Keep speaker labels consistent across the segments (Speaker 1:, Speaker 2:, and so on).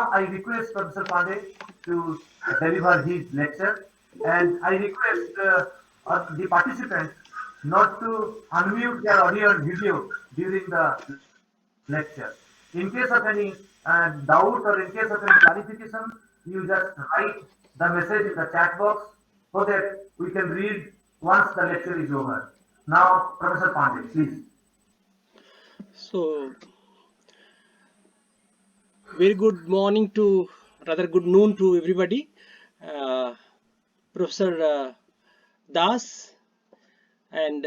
Speaker 1: Now I request Professor Pandey to deliver his lecture, and I request the participants not to unmute their audio and video during the lecture. In case of any doubt or in case of any clarification, you just write the message in the chat box so that we can read once the lecture is over. Now, Professor Pandey, please.
Speaker 2: So, very good morning to, rather good noon to everybody. Professor Das and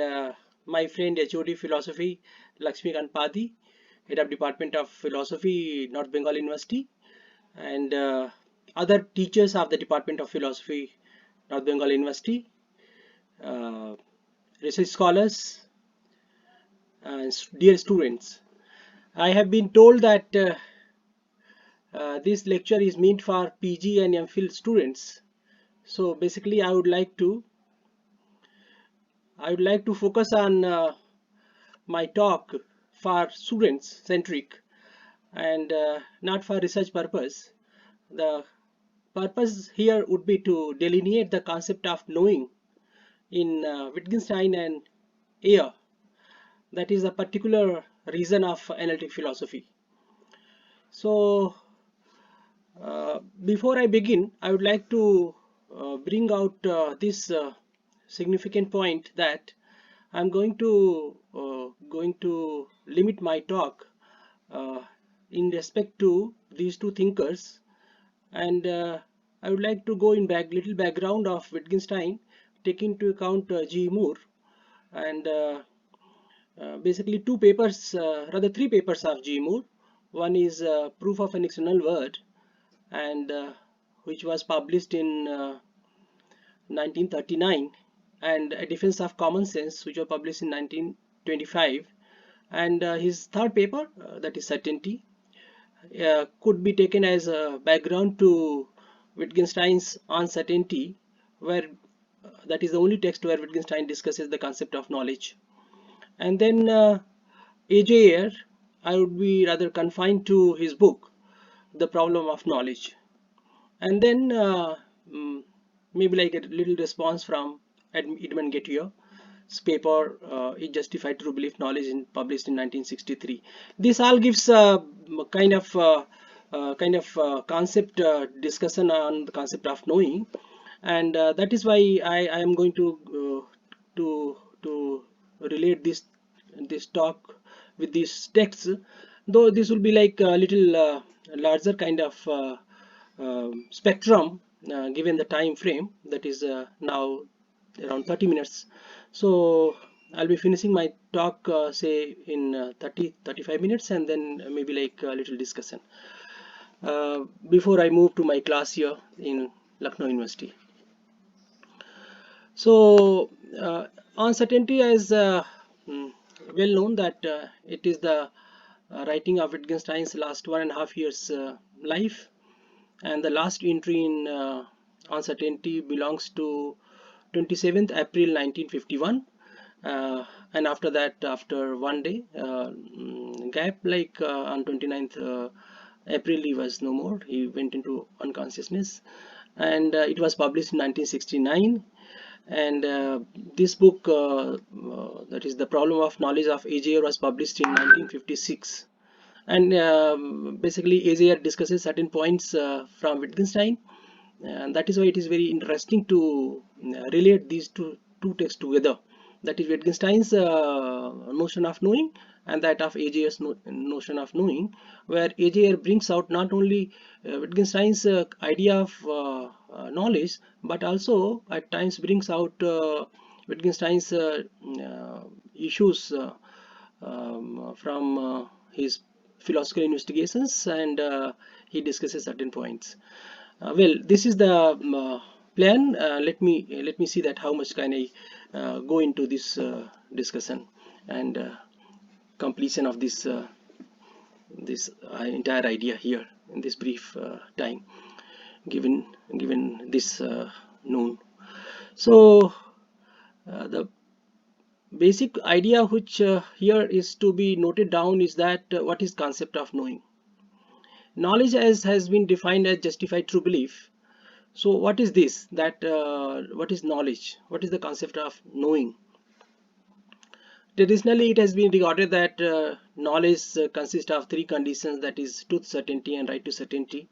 Speaker 2: my friend HOD Philosophy, Lakshmikant Pandey, Head of Department of Philosophy, North Bengal University, and other teachers of the Department of Philosophy, North Bengal University, uh, research scholars, and dear students. I have been told that this lecture is meant for PG and MPhil students. So basically, I would like to focus on my talk for students centric and not for research purpose. The purpose here would be to delineate the concept of knowing in Wittgenstein and Ayer. That is a particular reason of analytic philosophy. So before I begin, I would like to bring out this significant point that I'm going to limit my talk in respect to these two thinkers, and I would like to go in little background of Wittgenstein, taking into account G. Moore, and basically two papers, rather three papers of G. Moore. One is Proof of an External Word, and which was published in 1939, and A Defense of Common Sense, which was published in 1925, and his third paper, that is Certainty, could be taken as a background to Wittgenstein's Uncertainty, where that is the only text where Wittgenstein discusses the concept of knowledge. And then A.J. Ayer, I would be rather confined to his book, The Problem of Knowledge. And then maybe like a little response from Edmund Gettier,'s paper, Is Justified True Belief Knowledge, published in 1963. This all gives a kind of concept discussion on the concept of knowing, and that is why I am going to relate this talk with these texts, though this will be like a little larger kind of spectrum given the time frame, that is now around 30 minutes. So I'll be finishing my talk say in 35 minutes, and then maybe like a little discussion before I move to my class here in Lucknow University. So uncertainty is well known that it is the writing of Wittgenstein's last 1.5 years life, and the last entry in Uncertainty belongs to 27th April 1951, and after that, after one day gap, like on 29th April, he was no more, he went into unconsciousness, and it was published in 1969. And this book, that is The Problem of Knowledge of A.J. Ayer, was published in 1956. And basically A.J. Ayer discusses certain points from Wittgenstein, and that is why it is very interesting to relate these two texts together, that is Wittgenstein's notion of knowing and that of A.J. Ayer's notion of knowing, where A.J. Ayer brings out not only Wittgenstein's idea of knowledge, but also at times brings out Wittgenstein's issues from his philosophical investigations, and he discusses certain points. Well, this is the plan. Let me see that how much can I go into this discussion and completion of this entire idea here in this brief time given this noon. So the basic idea which here is to be noted down is that what is concept of knowing. Knowledge as has been defined as justified true belief. So what is this? What is knowledge? What is the concept of knowing? Traditionally, it has been regarded that knowledge consists of three conditions, that is truth, certainty, and right to certainty,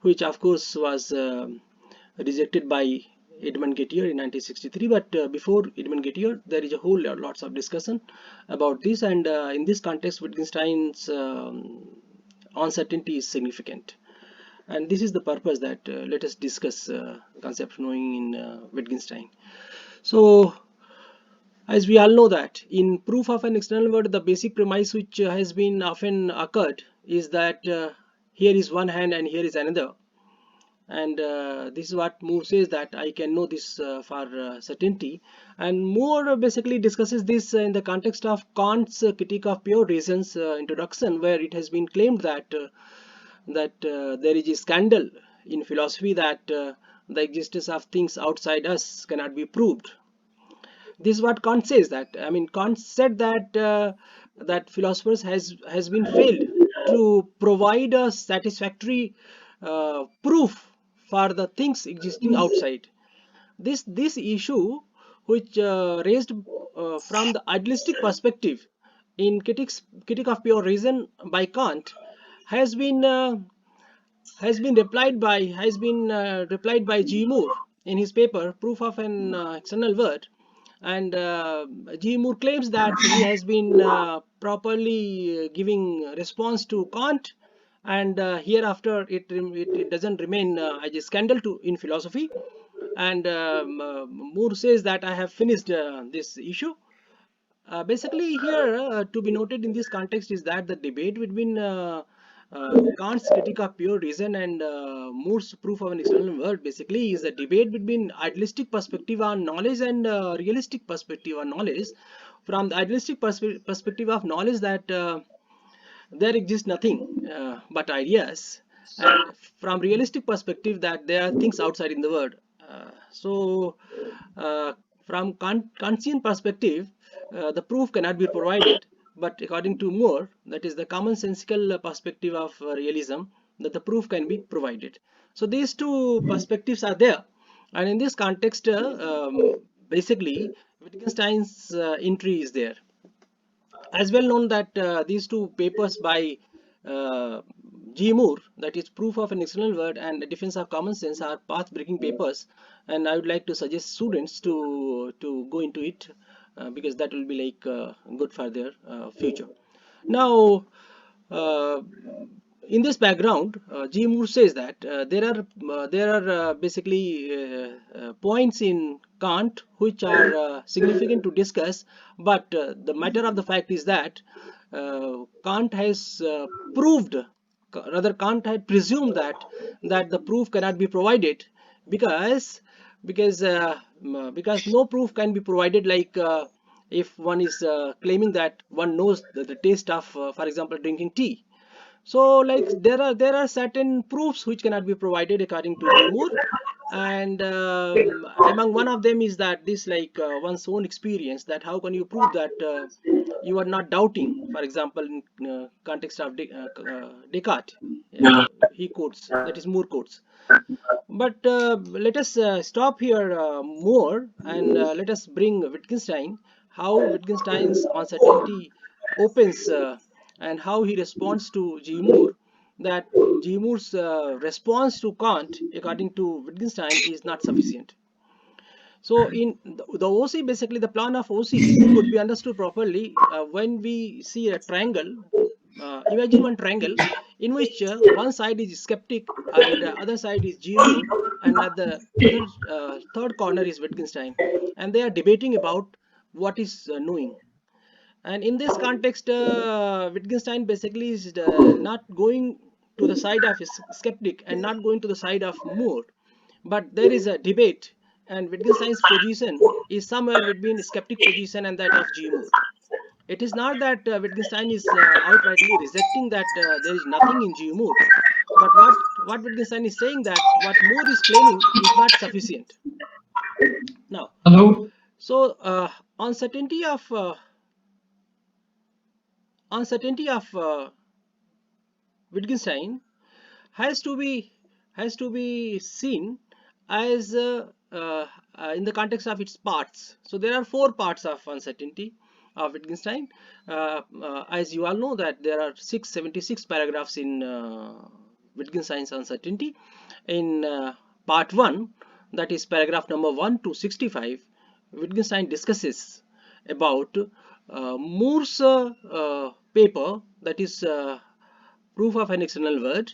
Speaker 2: which of course was rejected by Edmund Gettier in 1963. But before Edmund Gettier, there is a whole lots of discussion about this, and in this context, Wittgenstein's uncertainty is significant. And this is the purpose that let us discuss concept of knowing in Wittgenstein. So as we all know that in proof of an external world, the basic premise which has been often occurred is that here is one hand and here is another, and this is what Moore says, that I can know this for certainty. And Moore basically discusses this in the context of Kant's critique of pure reason's introduction, where it has been claimed that there is a scandal in philosophy that the existence of things outside us cannot be proved. This is what Kant says, that I mean Kant said that that philosophers has been failed to provide a satisfactory proof for the things existing outside. This issue, which raised from the idealistic perspective in critique of pure reason by Kant, has been replied by G. Moore in his paper Proof of an External World. And G. Moore claims that he has been properly giving response to Kant, and hereafter it doesn't remain as a scandal to in philosophy. And Moore says that I have finished this issue. Basically, here to be noted in this context is that the debate between Kant's critique of pure reason and Moore's proof of an external world basically is a debate between idealistic perspective on knowledge and realistic perspective on knowledge. From the idealistic perspective of knowledge, that there exists nothing but ideas, and from realistic perspective that there are things outside in the world. So from Kantian perspective, the proof cannot be provided, but according to Moore, that is the commonsensical perspective of realism, that the proof can be provided. So these two perspectives are there, and in this context basically Wittgenstein's entry is there. As well known that these two papers by G. Moore, that is Proof of an External World and Defense of Common Sense, are path-breaking papers, and I would like to suggest students to go into it because that will be like good for their future. Now, uh, in this background, G. Moore says that there are basically points in Kant which are significant to discuss, but the matter of the fact is that Kant has proved, rather Kant had presumed that the proof cannot be provided because because no proof can be provided, like if one is claiming that one knows the taste of, for example, drinking tea. So like there are certain proofs which cannot be provided according to G. Moore, and among one of them is that this, like one's own experience, that how can you prove that you are not doubting, for example in context of Descartes, he quotes, that is Moore quotes. But let us stop here more, and let us bring Wittgenstein, how Wittgenstein's uncertainty opens and how he responds to G. Moore, that G. Moore's response to Kant, according to Wittgenstein, is not sufficient. So in the OC, basically the plan of OC could be understood properly when we see a triangle. Imagine one triangle in which one side is skeptic and other side is G. Moore, and at the other third corner is Wittgenstein, and they are debating about what is knowing. And in this context, Wittgenstein basically is not going to the side of a skeptic and not going to the side of Moore, but there is a debate, and Wittgenstein's position is somewhere between skeptic position and that of G. Moore. It is not that Wittgenstein is outrightly rejecting that there is nothing in G. Moore, but what Wittgenstein is saying, that what Moore is claiming is not sufficient. Now,
Speaker 3: Hello.
Speaker 2: so uncertainty of Wittgenstein has to be seen as in the context of its parts. So there are four parts of uncertainty of Wittgenstein. As you all know that there are 676 paragraphs in Wittgenstein's uncertainty. In part 1, that is paragraph number 1 to 65, Wittgenstein discusses about Moore's paper, that is proof of an external word.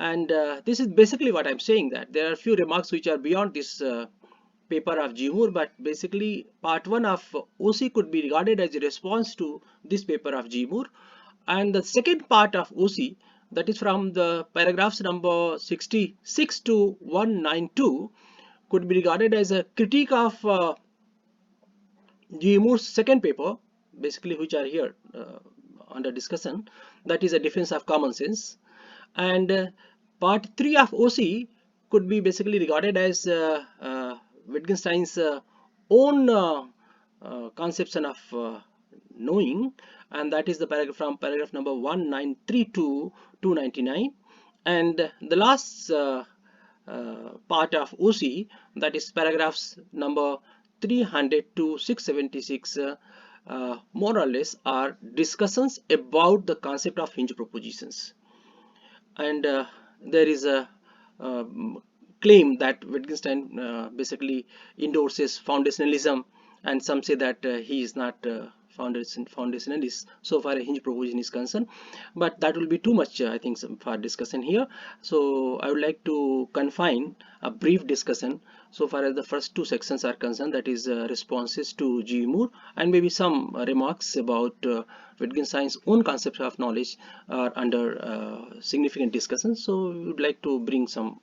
Speaker 2: And this is basically what I'm saying, that there are few remarks which are beyond this paper of G. Moore, but basically part 1 of OC could be regarded as a response to this paper of G. Moore. And the second part of OC, that is from the paragraphs number 66 to 192, could be regarded as a critique of G. Moore's second paper, basically, which are here under discussion, that is a defense of common sense. And part 3 of OC could be basically regarded as Wittgenstein's own conception of knowing, and that is the paragraph from paragraph number 193 to 299. And the last part of OC, that is paragraphs number 300 to 676, more or less are discussions about the concept of hinge propositions. And there is a claim that Wittgenstein basically endorses foundationalism, and some say that he is not foundationalist so far a hinge proposition is concerned, but that will be too much I think for discussion here. So I would like to confine a brief discussion so far as the first two sections are concerned, that is responses to G. Moore, and maybe some remarks about Wittgenstein's own concept of knowledge are under significant discussion. So we would like to bring some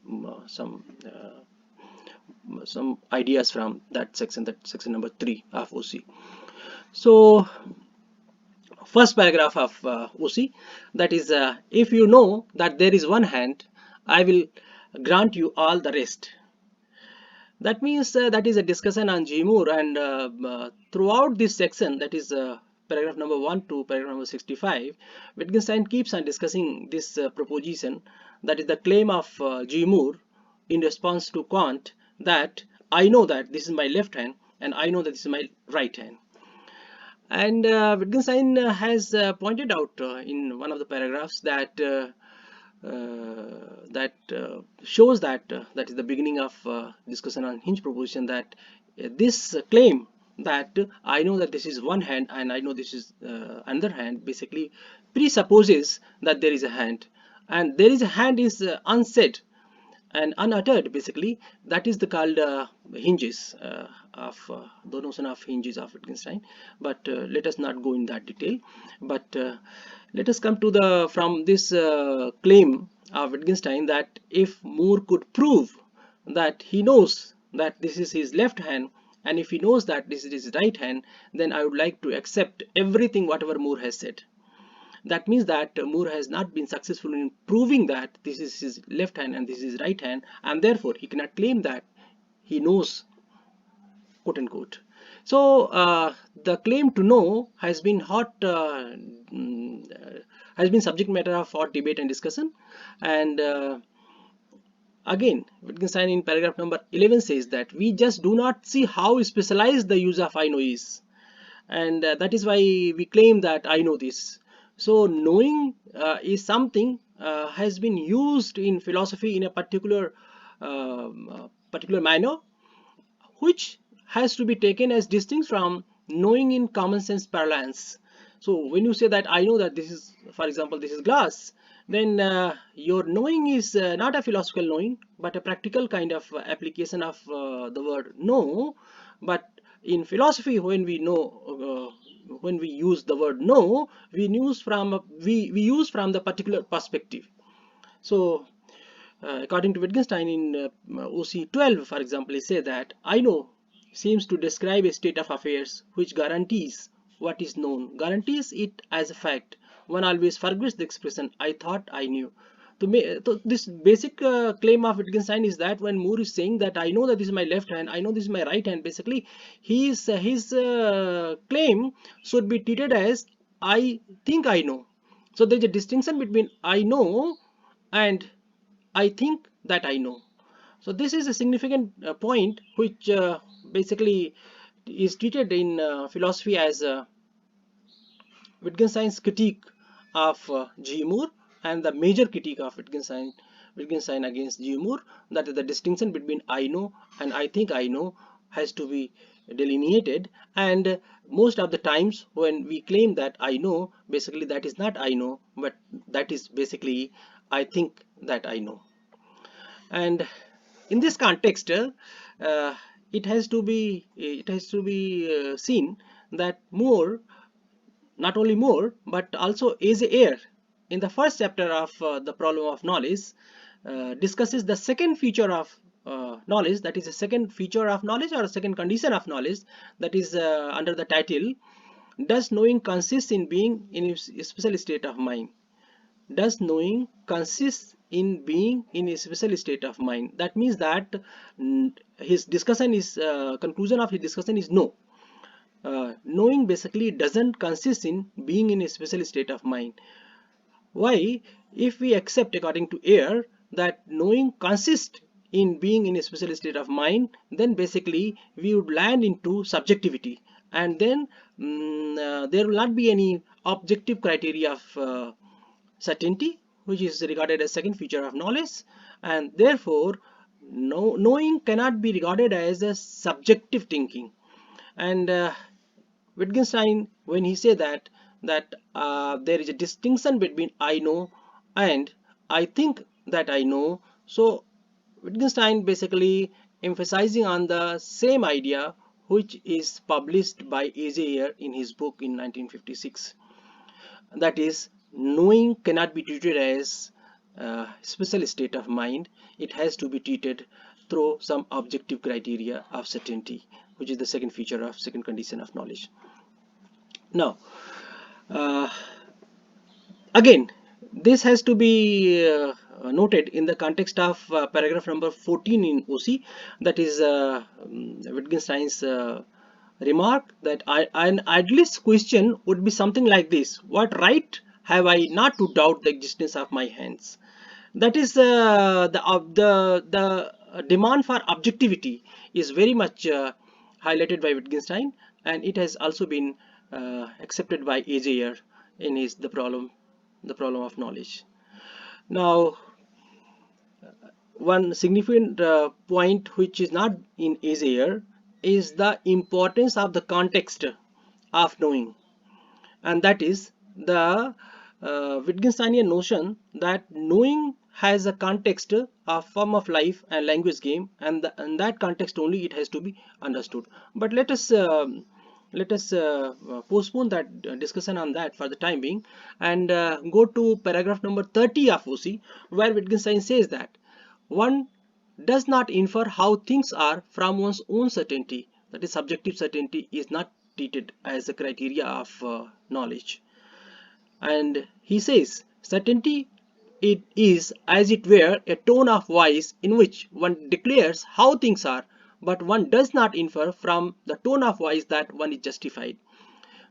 Speaker 2: ideas from that section number 3 of OC. So first paragraph of OC, that is if you know that there is one hand, I will grant you all the rest. That means that is a discussion on G. Moore, and throughout this section, that is paragraph number 1 to paragraph number 65, Wittgenstein keeps on discussing this proposition, that is the claim of G. Moore in response to Kant, that I know that this is my left hand and I know that this is my right hand. And Wittgenstein has pointed out in one of the paragraphs that shows that that is the beginning of discussion on hinge proposition, that this claim that I know that this is one hand and I know this is another hand basically presupposes that there is a hand, and there is a hand is unsaid and unuttered, basically. That is the called hinges of the notion of hinges of Wittgenstein. But let us not go in that detail, but let us come to the from this claim of Wittgenstein, that if Moore could prove that he knows that this is his left hand, and if he knows that this is his right hand, then I would like to accept everything whatever Moore has said. That means that Moore has not been successful in proving that this is his left hand and this is his right hand, and therefore he cannot claim that he knows, quote unquote. So the claim to know has been has been subject matter of hot debate and discussion. And again, Wittgenstein in paragraph number 11 says that we just do not see how specialized the use of I know is, and that is why we claim that I know this. So knowing is something has been used in philosophy in a particular manner, which has to be taken as distinct from knowing in common sense parlance. So when you say that I know that this is, for example, this is glass, then your knowing is not a philosophical knowing, but a practical kind of application of the word know. But in philosophy, when we know, when we use the word know, we use from the particular perspective. So according to Wittgenstein in OC 12, for example, he says that I know seems to describe a state of affairs which guarantees what is known, guarantees it as a fact. One always forgets the expression I thought I knew. So this basic claim of Wittgenstein is that when Moore is saying that I know that this is my left hand, I know this is my right hand, basically his claim should be treated as I think I know. So there is a distinction between I know and I think that I know. So this is a significant point which basically is treated in philosophy as Wittgenstein's critique of G. Moore, and the major critique of Wittgenstein against G. Moore, that is the distinction between I know and I think I know has to be delineated. And most of the times when we claim that I know, basically that is not I know, but that is basically I think that I know. And in this context, it has to be seen that Moore, not only Moore but also Ayer, in the first chapter of the problem of knowledge, discusses the second feature of knowledge, that is a second feature of knowledge or a second condition of knowledge, that is under the title, does knowing consist in being in a special state of mind? Does knowing consist in being in a special state of mind? That means that his discussion is conclusion of his discussion is no. Knowing basically doesn't consist in being in a special state of mind. Why? If we accept, according to Ayer, that knowing consists in being in a special state of mind, then basically we would land into subjectivity, and then there will not be any objective criteria of certainty, which is regarded as second feature of knowledge, and therefore knowing cannot be regarded as a subjective thinking. And Wittgenstein, when he said that there is a distinction between I know and I think that I know, so Wittgenstein basically emphasizing on the same idea which is published by Ayer in his book in 1956. That is, knowing cannot be treated as a special state of mind. It has to be treated through some objective criteria of certainty, which is the second feature of second condition of knowledge. Now, uh, again, this has to be noted in the context of paragraph number 14 in OC, that is Wittgenstein's remark that an idealist question would be something like this: what right have I not to doubt the existence of my hands? That is the demand for objectivity is very much highlighted by Wittgenstein, and it has also been accepted by Ayer in his the problem of knowledge. Now, one significant point which is not in Ayer is the importance of the context of knowing, and that is the Wittgensteinian notion that knowing has a context, a form of life and language game, and in that context only it has to be understood. But let us postpone that discussion on that for the time being, and go to paragraph number 30 of OC, where Wittgenstein says that one does not infer how things are from one's own certainty. That is, subjective certainty is not treated as a criteria of knowledge. And he says certainty, it is as it were a tone of voice in which one declares how things are, but one does not infer from the tone of voice that one is justified.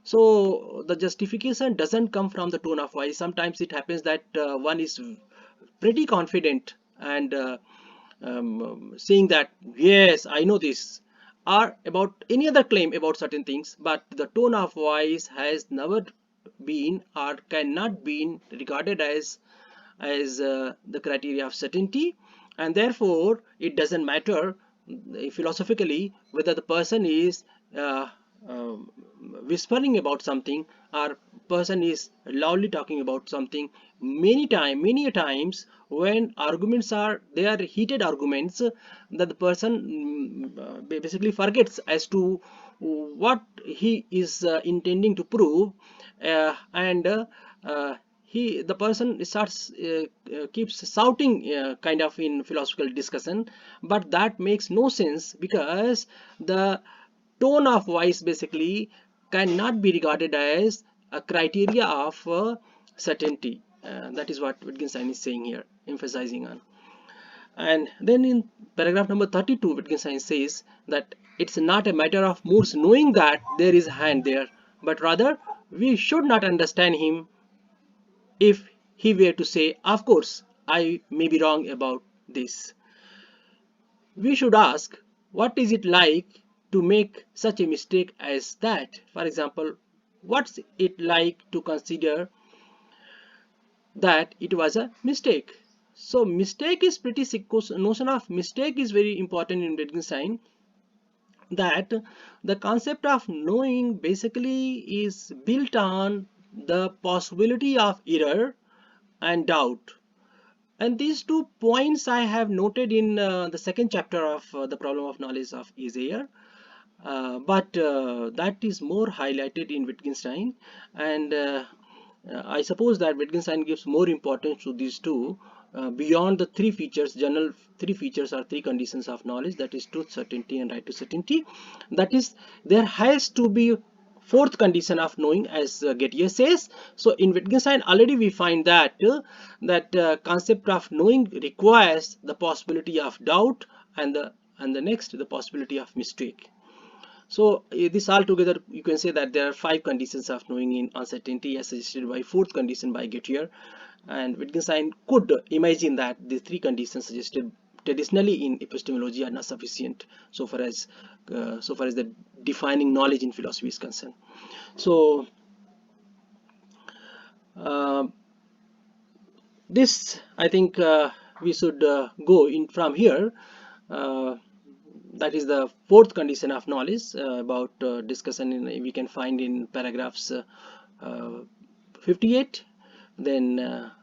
Speaker 2: So the justification doesn't come from the tone of voice. Sometimes it happens that one is pretty confident and saying that yes, I know this, or about any other claim about certain things, but the tone of voice has never been or cannot be regarded as the criteria of certainty, and therefore it doesn't matter philosophically whether the person is uh, uh, whispering about something or person is loudly talking about something. Many times when arguments are there, heated arguments, that the person basically forgets as to what he is intending to prove, and the person starts keeps shouting kind of in philosophical discussion, but that makes no sense because the tone of voice basically cannot be regarded as a criteria of certainty. That is what Wittgenstein is saying here, emphasizing on. And then in paragraph number 32, Wittgenstein says that it's not a matter of Moore's knowing that there is a hand there, but rather we should not understand him if he were to say, of course, I may be wrong about this. We should ask, what is it like to make such a mistake as that? For example, what's it like to consider that it was a mistake? So mistake is pretty notion of mistake is very important in Wittgenstein, that the concept of knowing basically is built on the possibility of error and doubt. And these 2 points I have noted in the second chapter of the problem of knowledge of Ayer. But that is more highlighted in Wittgenstein, and I suppose that Wittgenstein gives more importance to these two beyond the three features, general three features or three conditions of knowledge, that is truth, certainty, and right to certainty. That is, there has to be fourth condition of knowing, as Gettier says. So in Wittgenstein already we find that concept of knowing requires the possibility of doubt, and the next, the possibility of mistake. So this all together, you can say that there are 5 conditions of knowing in uncertainty, as suggested by fourth condition by Gettier. And Wittgenstein could imagine that the 3 conditions suggested traditionally in epistemology are not sufficient so far as the defining knowledge in philosophy is concerned. So uh, this, I think, we should go in from here. Uh, that is the fourth condition of knowledge, about discussion we can find in paragraphs uh, 58, then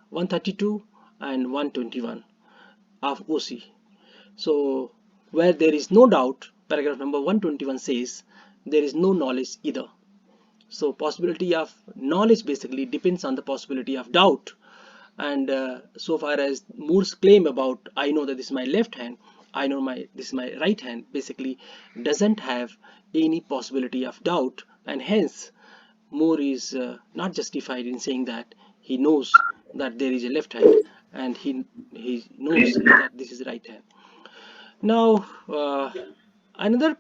Speaker 2: 132 and 121 of OC. So where there is no doubt, paragraph number 121 says there is no knowledge either. So possibility of knowledge basically depends on the possibility of doubt. And so far as Moore's claim about I know that this is my left hand, I know this is my right hand, basically doesn't have any possibility of doubt, and hence Moore is not justified in saying that he knows that there is a left hand, and he knows that this is right hand. Now another,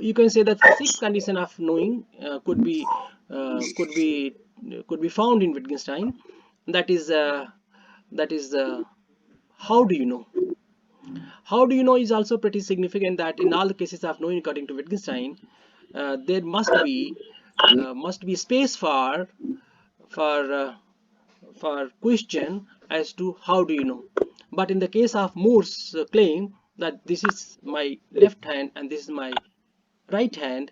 Speaker 2: you can say that sixth condition of knowing uh, could be could be found in Wittgenstein. That is how do you know? How do you know is also pretty significant, that in all the cases of knowing, according to Wittgenstein, there must be space for uh, for question as to how do you know. But in the case of Moore's claim that this is my left hand and this is my right hand,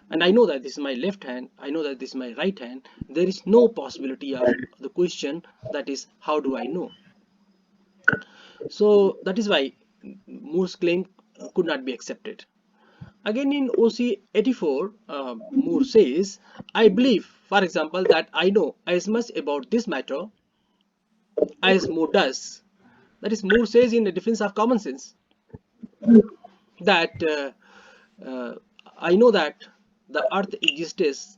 Speaker 2: and I know that this is my left hand, I know that this is my right hand, there is no possibility of the question, that is how do I know. So that is why Moore's claim could not be accepted. Again in OC 84, Moore says, I believe, for example, that I know as much about this matter as Moore does. That is, Moore says in the defense of common sense that uh, I know that the earth exists.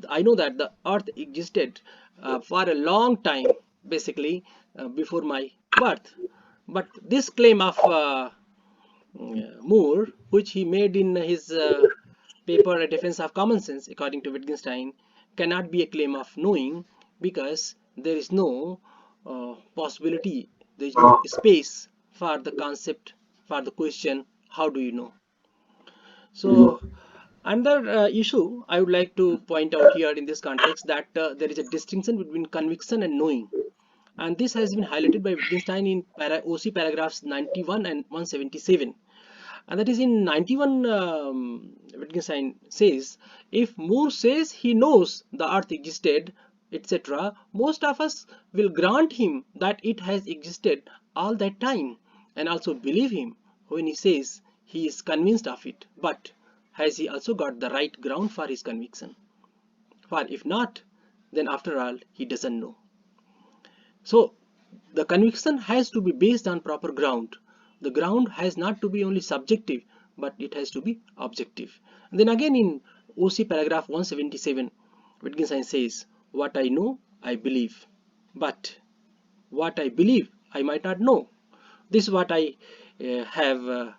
Speaker 2: I know that the earth existed for a long time, basically before my birth. But this claim of Moore, which he made in his paper A Defense of Common Sense, according to Wittgenstein, cannot be a claim of knowing, because there is no possibility, there is no space for the concept, for the question, how do you know? So another issue I would like to point out here in this context, that there is a distinction between conviction and knowing, and this has been highlighted by Wittgenstein in OC paragraphs 91 and 177. And that is in 91, Wittgenstein says, if Moore says he knows the earth existed, etc., most of us will grant him that it has existed all that time, and also believe him when he says he is convinced of it. But has he also got the right ground for his conviction? For if not, then after all, he doesn't know. So the conviction has to be based on proper ground. The ground has not to be only subjective, but it has to be objective. And then again in OC paragraph 177, Wittgenstein says, what I know, I believe. But what I believe, I might not know. This is what I have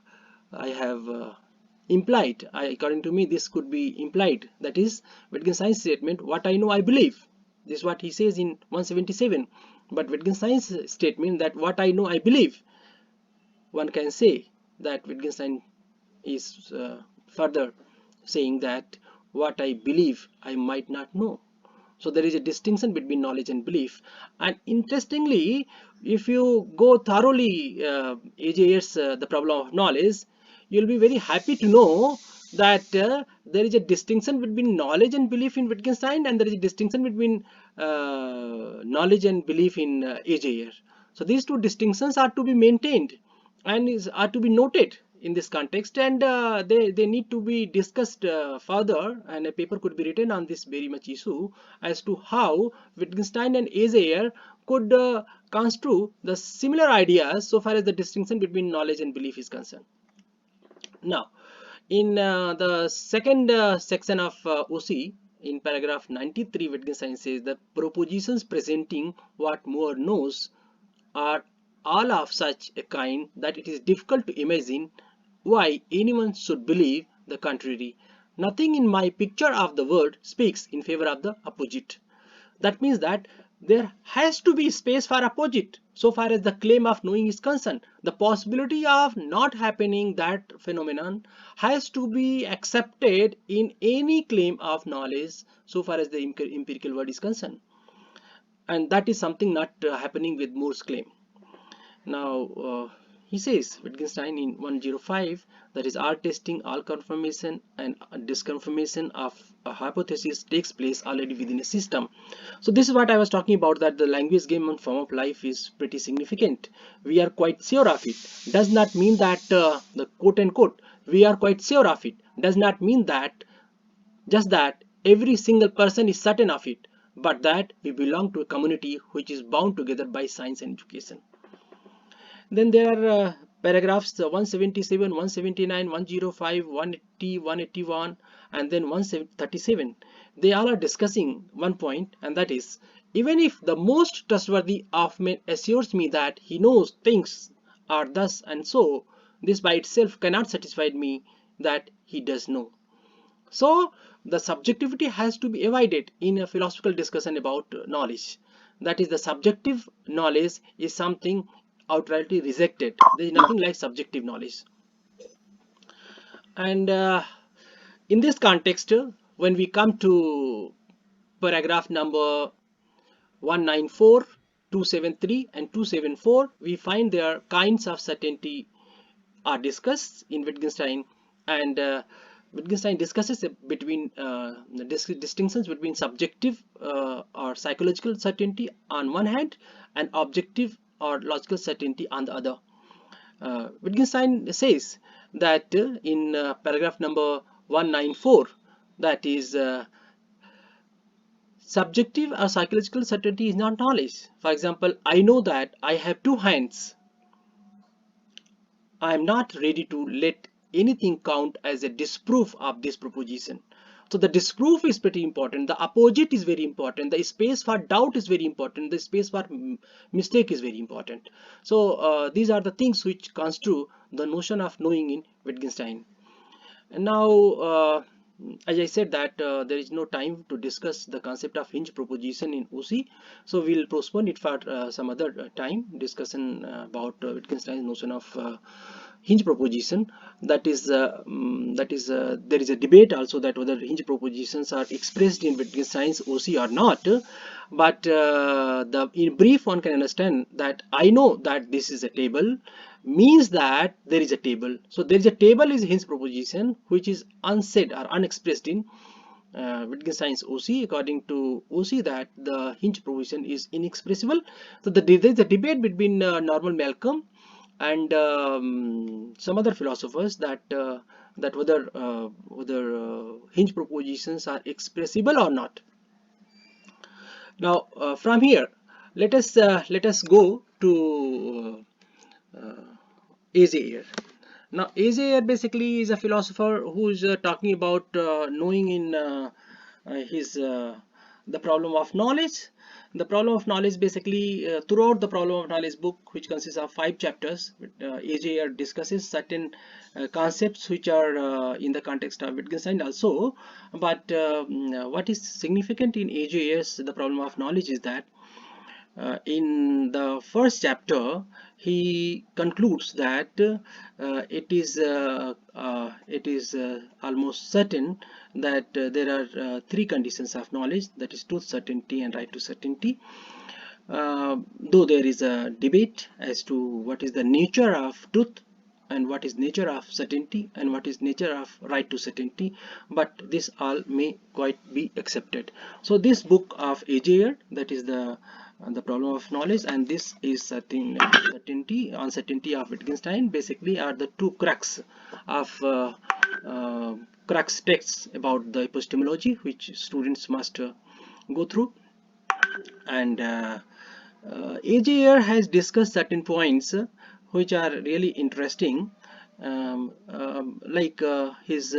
Speaker 2: implied. According to me, this could be implied. That is Wittgenstein's statement, what I know, I believe. This is what he says in 177. But Wittgenstein's statement that what I know I believe, one can say that Wittgenstein is further saying that what I believe I might not know. So there is a distinction between knowledge and belief. And interestingly, if you go thoroughly Ayer's The Problem of Knowledge, you'll be very happy to know that there is a distinction between knowledge and belief in Wittgenstein, and there is a distinction between knowledge and belief in Ayer. So these two distinctions are to be maintained and are to be noted in this context, and they need to be discussed further, and a paper could be written on this very much issue as to how Wittgenstein and Ayer could construe the similar ideas so far as the distinction between knowledge and belief is concerned. Now, in the second section of OC, in paragraph 93, Wittgenstein says the propositions presenting what Moore knows are all of such a kind that it is difficult to imagine why anyone should believe the contrary. Nothing in my picture of the world speaks in favor of the opposite. That means that there has to be space for opposite so far as the claim of knowing is concerned. The possibility of not happening that phenomenon has to be accepted in any claim of knowledge so far as the empirical world is concerned, and that is something not happening with Moore's claim. Now, he says, Wittgenstein in 105, that is all testing, all confirmation and disconfirmation of a hypothesis takes place already within a system. So this is what I was talking about, that the language game and form of life is pretty significant. We are quite sure of it. Does not mean that the quote unquote, we are quite sure of it, does not mean that just that every single person is certain of it, but that we belong to a community which is bound together by science and education. Then there are paragraphs 177, 179, 105, 180, 181, and then 137. They all are discussing one point, and that is, even if the most trustworthy of men assures me that he knows things are thus and so, this by itself cannot satisfy me that he does know. So the subjectivity has to be avoided in a philosophical discussion about knowledge. That is, the subjective knowledge is something outrightly rejected. There is nothing like subjective knowledge. And in this context, when we come to paragraph number 194, 273 and 274, we find there kinds of certainty are discussed in Wittgenstein, and Wittgenstein discusses between the distinctions between subjective or psychological certainty on one hand and objective or logical certainty on the other. Wittgenstein says that in paragraph number 194, that is subjective or psychological certainty is not knowledge. For example, I know that I have two hands. I am not ready to let anything count as a disproof of this proposition. So the disproof is pretty important. The opposite is very important. The space for doubt is very important. The space for mistake is very important. So these are the things which construe the notion of knowing in Wittgenstein. And now, as I said that there is no time to discuss the concept of hinge proposition in OC, so we'll postpone it for some other time, discussion about Wittgenstein's notion of hinge proposition. That is there is a debate also that whether hinge propositions are expressed in Wittgenstein's OC or not, but in brief one can understand that I know that this is a table means that there is a table. So there is a table is hinge proposition which is unsaid or unexpressed in Wittgenstein's OC. According to OC, that the hinge proposition is inexpressible. So there is a debate between Norman Malcolm and some other philosophers that whether hinge propositions are expressible or not. Now from here, let us go to Ayer. Now Ayer basically is a philosopher who is talking about knowing in his the problem of knowledge. The problem of knowledge basically throughout the problem of knowledge book, which consists of 5 chapters, Ayer discusses certain concepts which are in the context of Wittgenstein also. But what is significant in Ayer's the problem of knowledge is that in the first chapter, he concludes that it is almost certain that there are three conditions of knowledge, that is truth, certainty, and right to certainty. Though there is a debate as to what is the nature of truth and what is nature of certainty and what is nature of right to certainty, but this all may quite be accepted. So this book of Ayer, that is the problem of knowledge, and this is certainty, uncertainty of Wittgenstein, basically are the two crux of crux texts about the epistemology which students must go through. And Ayer has discussed certain points which are really interesting, like his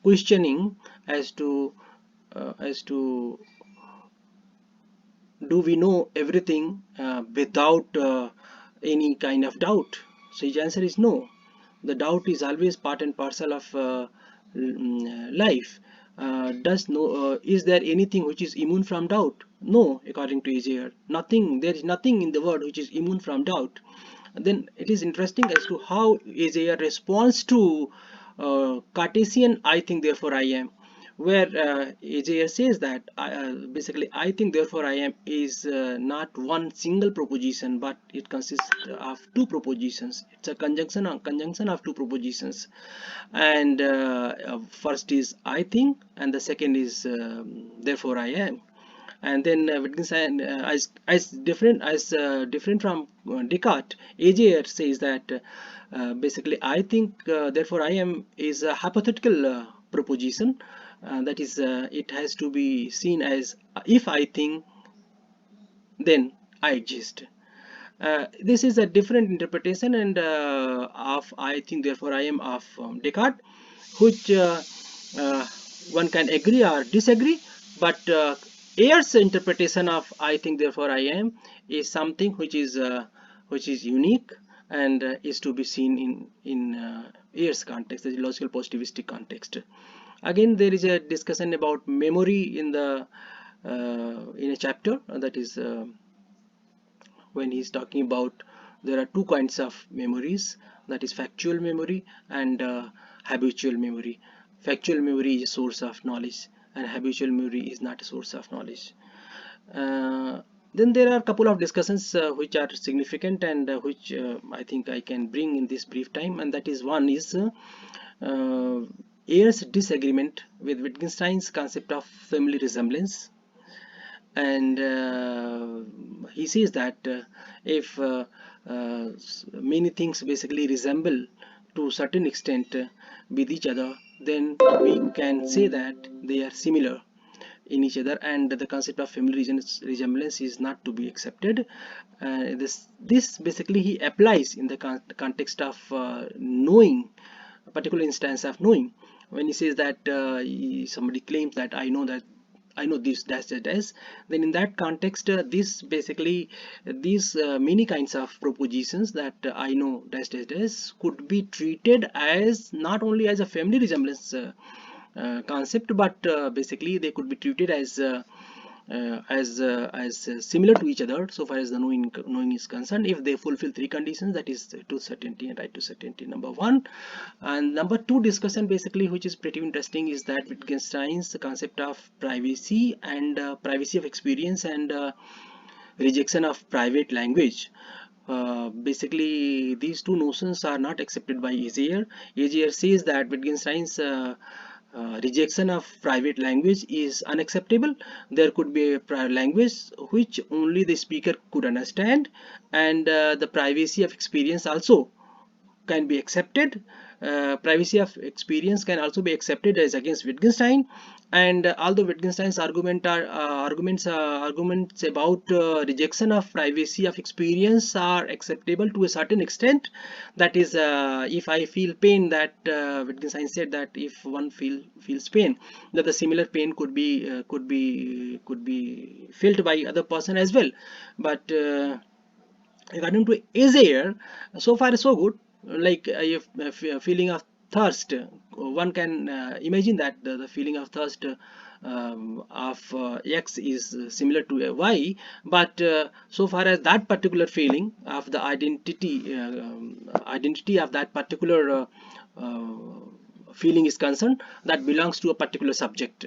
Speaker 2: questioning as to do we know everything without any kind of doubt. So his answer is no. The doubt is always part and parcel of life. Is there anything which is immune from doubt? No, according to Ayer. Nothing. There is nothing in the world which is immune from doubt. Then it is interesting as to how Ayer responds to Cartesian "I think therefore I am," where Ayer says that basically "I think therefore I am" is not one single proposition, but it consists of two propositions. It's a conjunction of two propositions, and first is "I think" and the second is "therefore I am." And then Wittgenstein, different from Descartes, Ayer says that basically "I think therefore I am" is a hypothetical proposition. That is, it has to be seen as if I think, then I exist. This is a different interpretation and of "I think therefore I am" of Descartes, which uh, one can agree or disagree, but Ayer's interpretation of "I think therefore I am" is something which is unique and is to be seen in Ayer's context, the logical positivistic context. Again, there is a discussion about memory in a chapter, that is when he's talking about there are two kinds of memories, that is factual memory and habitual memory. Factual memory is a source of knowledge and habitual memory is not a source of knowledge. Then there are a couple of discussions which are significant and which I think I can bring in this brief time, and that is one is Ayer's disagreement with Wittgenstein's concept of family resemblance. And he says that if many things basically resemble to a certain extent with each other, then we can say that they are similar in each other, and the concept of family resemblance is not to be accepted. This basically he applies in the context of knowing, a particular instance of knowing, when he says that somebody claims that I know this dash dash dash, then in that context this basically these many kinds of propositions that I know dash dash dash could be treated as not only as a family resemblance concept, but basically they could be treated as similar to each other so far as the knowing is concerned, if they fulfill three conditions, that is truth, certainty, and right to certainty, number one. And number two discussion basically, which is pretty interesting, is that Wittgenstein's concept of privacy and privacy of experience and rejection of private language. Basically these two notions are not accepted by Ayer. Ayer says that Wittgenstein's rejection of private language is unacceptable. There could be a private language which only the speaker could understand, and the privacy of experience also can be accepted. Privacy of experience can also be accepted as against Wittgenstein, and although Wittgenstein's arguments about rejection of privacy of experience are acceptable to a certain extent, that is, if I feel pain, that Wittgenstein said that if one feels pain, that the similar pain could be felt by other person as well. But according to Ayer, so far so good. Like if feeling of thirst, one can imagine that the feeling of thirst of x is similar to a y, but so far as that particular feeling of the identity of that particular feeling is concerned, that belongs to a particular subject,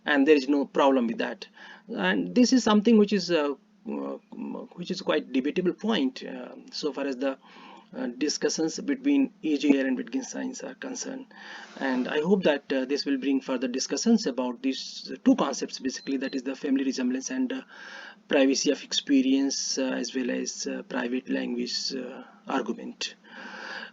Speaker 2: and there is no problem with that. And this is something which is quite debatable point so far as the discussions between Ayer and Wittgenstein are concerned. And I hope that this will bring further discussions about these two concepts, basically, that is the family resemblance and privacy of experience, as well as private language argument.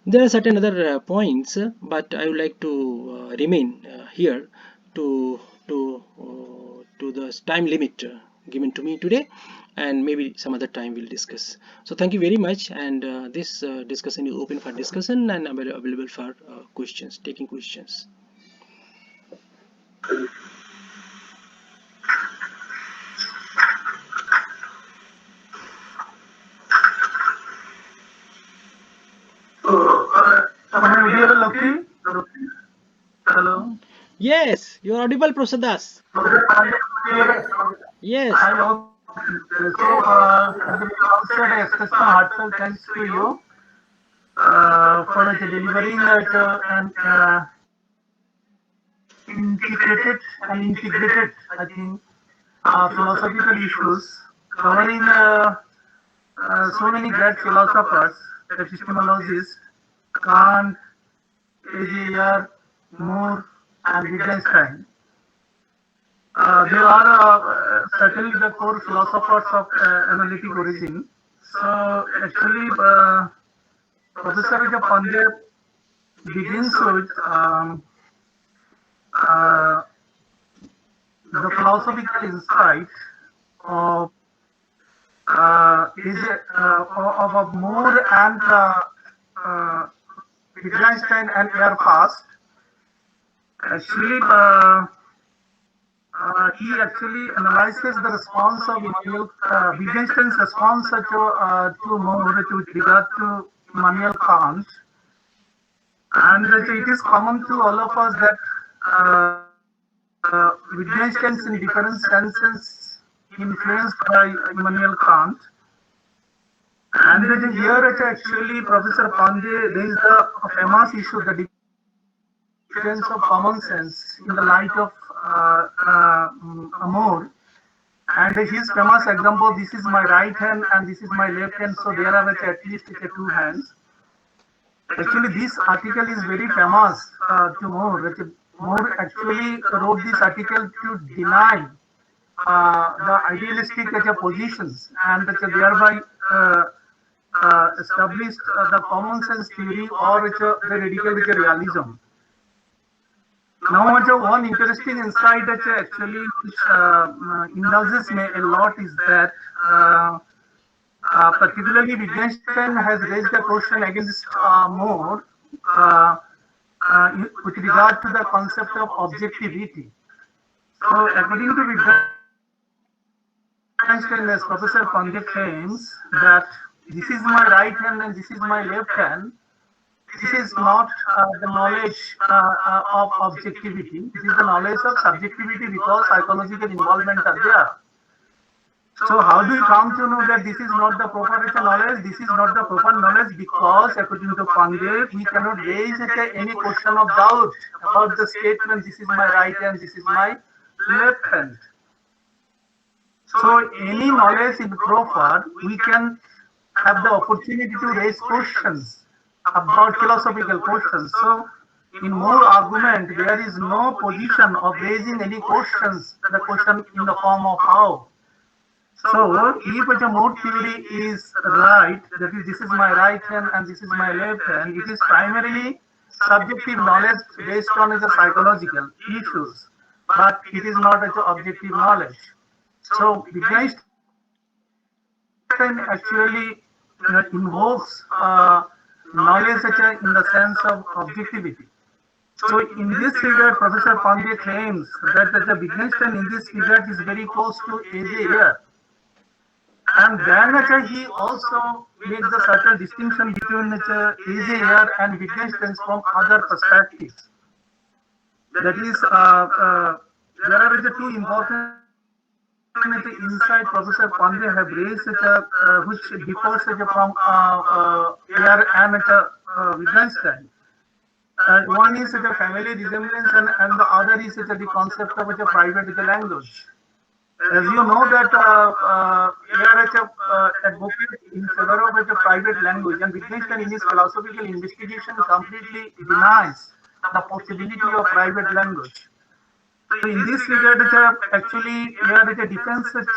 Speaker 2: There are certain other points, but I would like to remain here to to the time limit given to me today, and maybe some other time we'll discuss. So thank you very much, and this discussion is open for discussion and available for questions, taking questions.
Speaker 3: Hello.
Speaker 2: Yes, you are audible, Professor Das. Yes.
Speaker 3: I hope so. At the outset, I express my heartfelt thanks to you for delivering an integrated, I think, philosophical issues covering so many great philosophers, epistemologists, Kant, Ayer, Moore, and Wittgenstein. They are certainly the core philosophers of analytic origin. So actually, Professor Pandey begins with uh, the philosophical insight of of Moore and Wittgenstein and Ayer past. Actually, he actually analyzes the response of Immanuel, Wittgenstein's response to Moore with regard to Immanuel Kant. And it is common to all of us that Wittgenstein's in different senses influenced by Immanuel Kant. And here actually Professor Pandey raised the famous issue, the defense of common sense in the light of Moore. And his famous example, this is my right hand and this is my left hand, so there are at least two hands. Actually, this article is very famous to Moore. Moore actually wrote this article to deny the idealistic positions and thereby established the common sense theory or the radical realism. Now, one interesting insight actually which indulges me a lot is that particularly Wittgenstein has raised a question against Moore with regard to the concept of objectivity. So, according to Wittgenstein, as Professor Pandey claims that this is my right hand and this is my left hand, this is not the knowledge of objectivity. This is the knowledge of subjectivity because psychological involvement are there. So how do we come to know that this is not the proper knowledge? This is not the proper knowledge because, according to Pandey, we cannot raise any question of doubt about the statement, this is my right hand, this is my left hand. So any knowledge in proper, we can have the opportunity to raise questions about philosophical questions. So in Moore argument, there is no position of raising any questions, the question in the form of how. So if a Moore theory is right, that is, this is my right hand and this is my left hand, it is primarily subjective knowledge based on the psychological issues, but it is not objective knowledge. So Wittgenstein actually invokes knowledge in the sense of objectivity. So in this regard, Professor Pandey claims that the Wittgenstein in this regard is very close to Ayer. And then he also makes the subtle distinction between Ayer and Wittgenstein from other perspectives. That is, there are two important insight Professor Pandey have raised, which differs from Ayer and Wittgenstein. One is a family resemblance, and the other is the concept of a private language. As you know that Ayer advocates in favor of a private language, and Wittgenstein in his philosophical investigation completely denies the possibility of private language. So in this regard, actually, here it defends his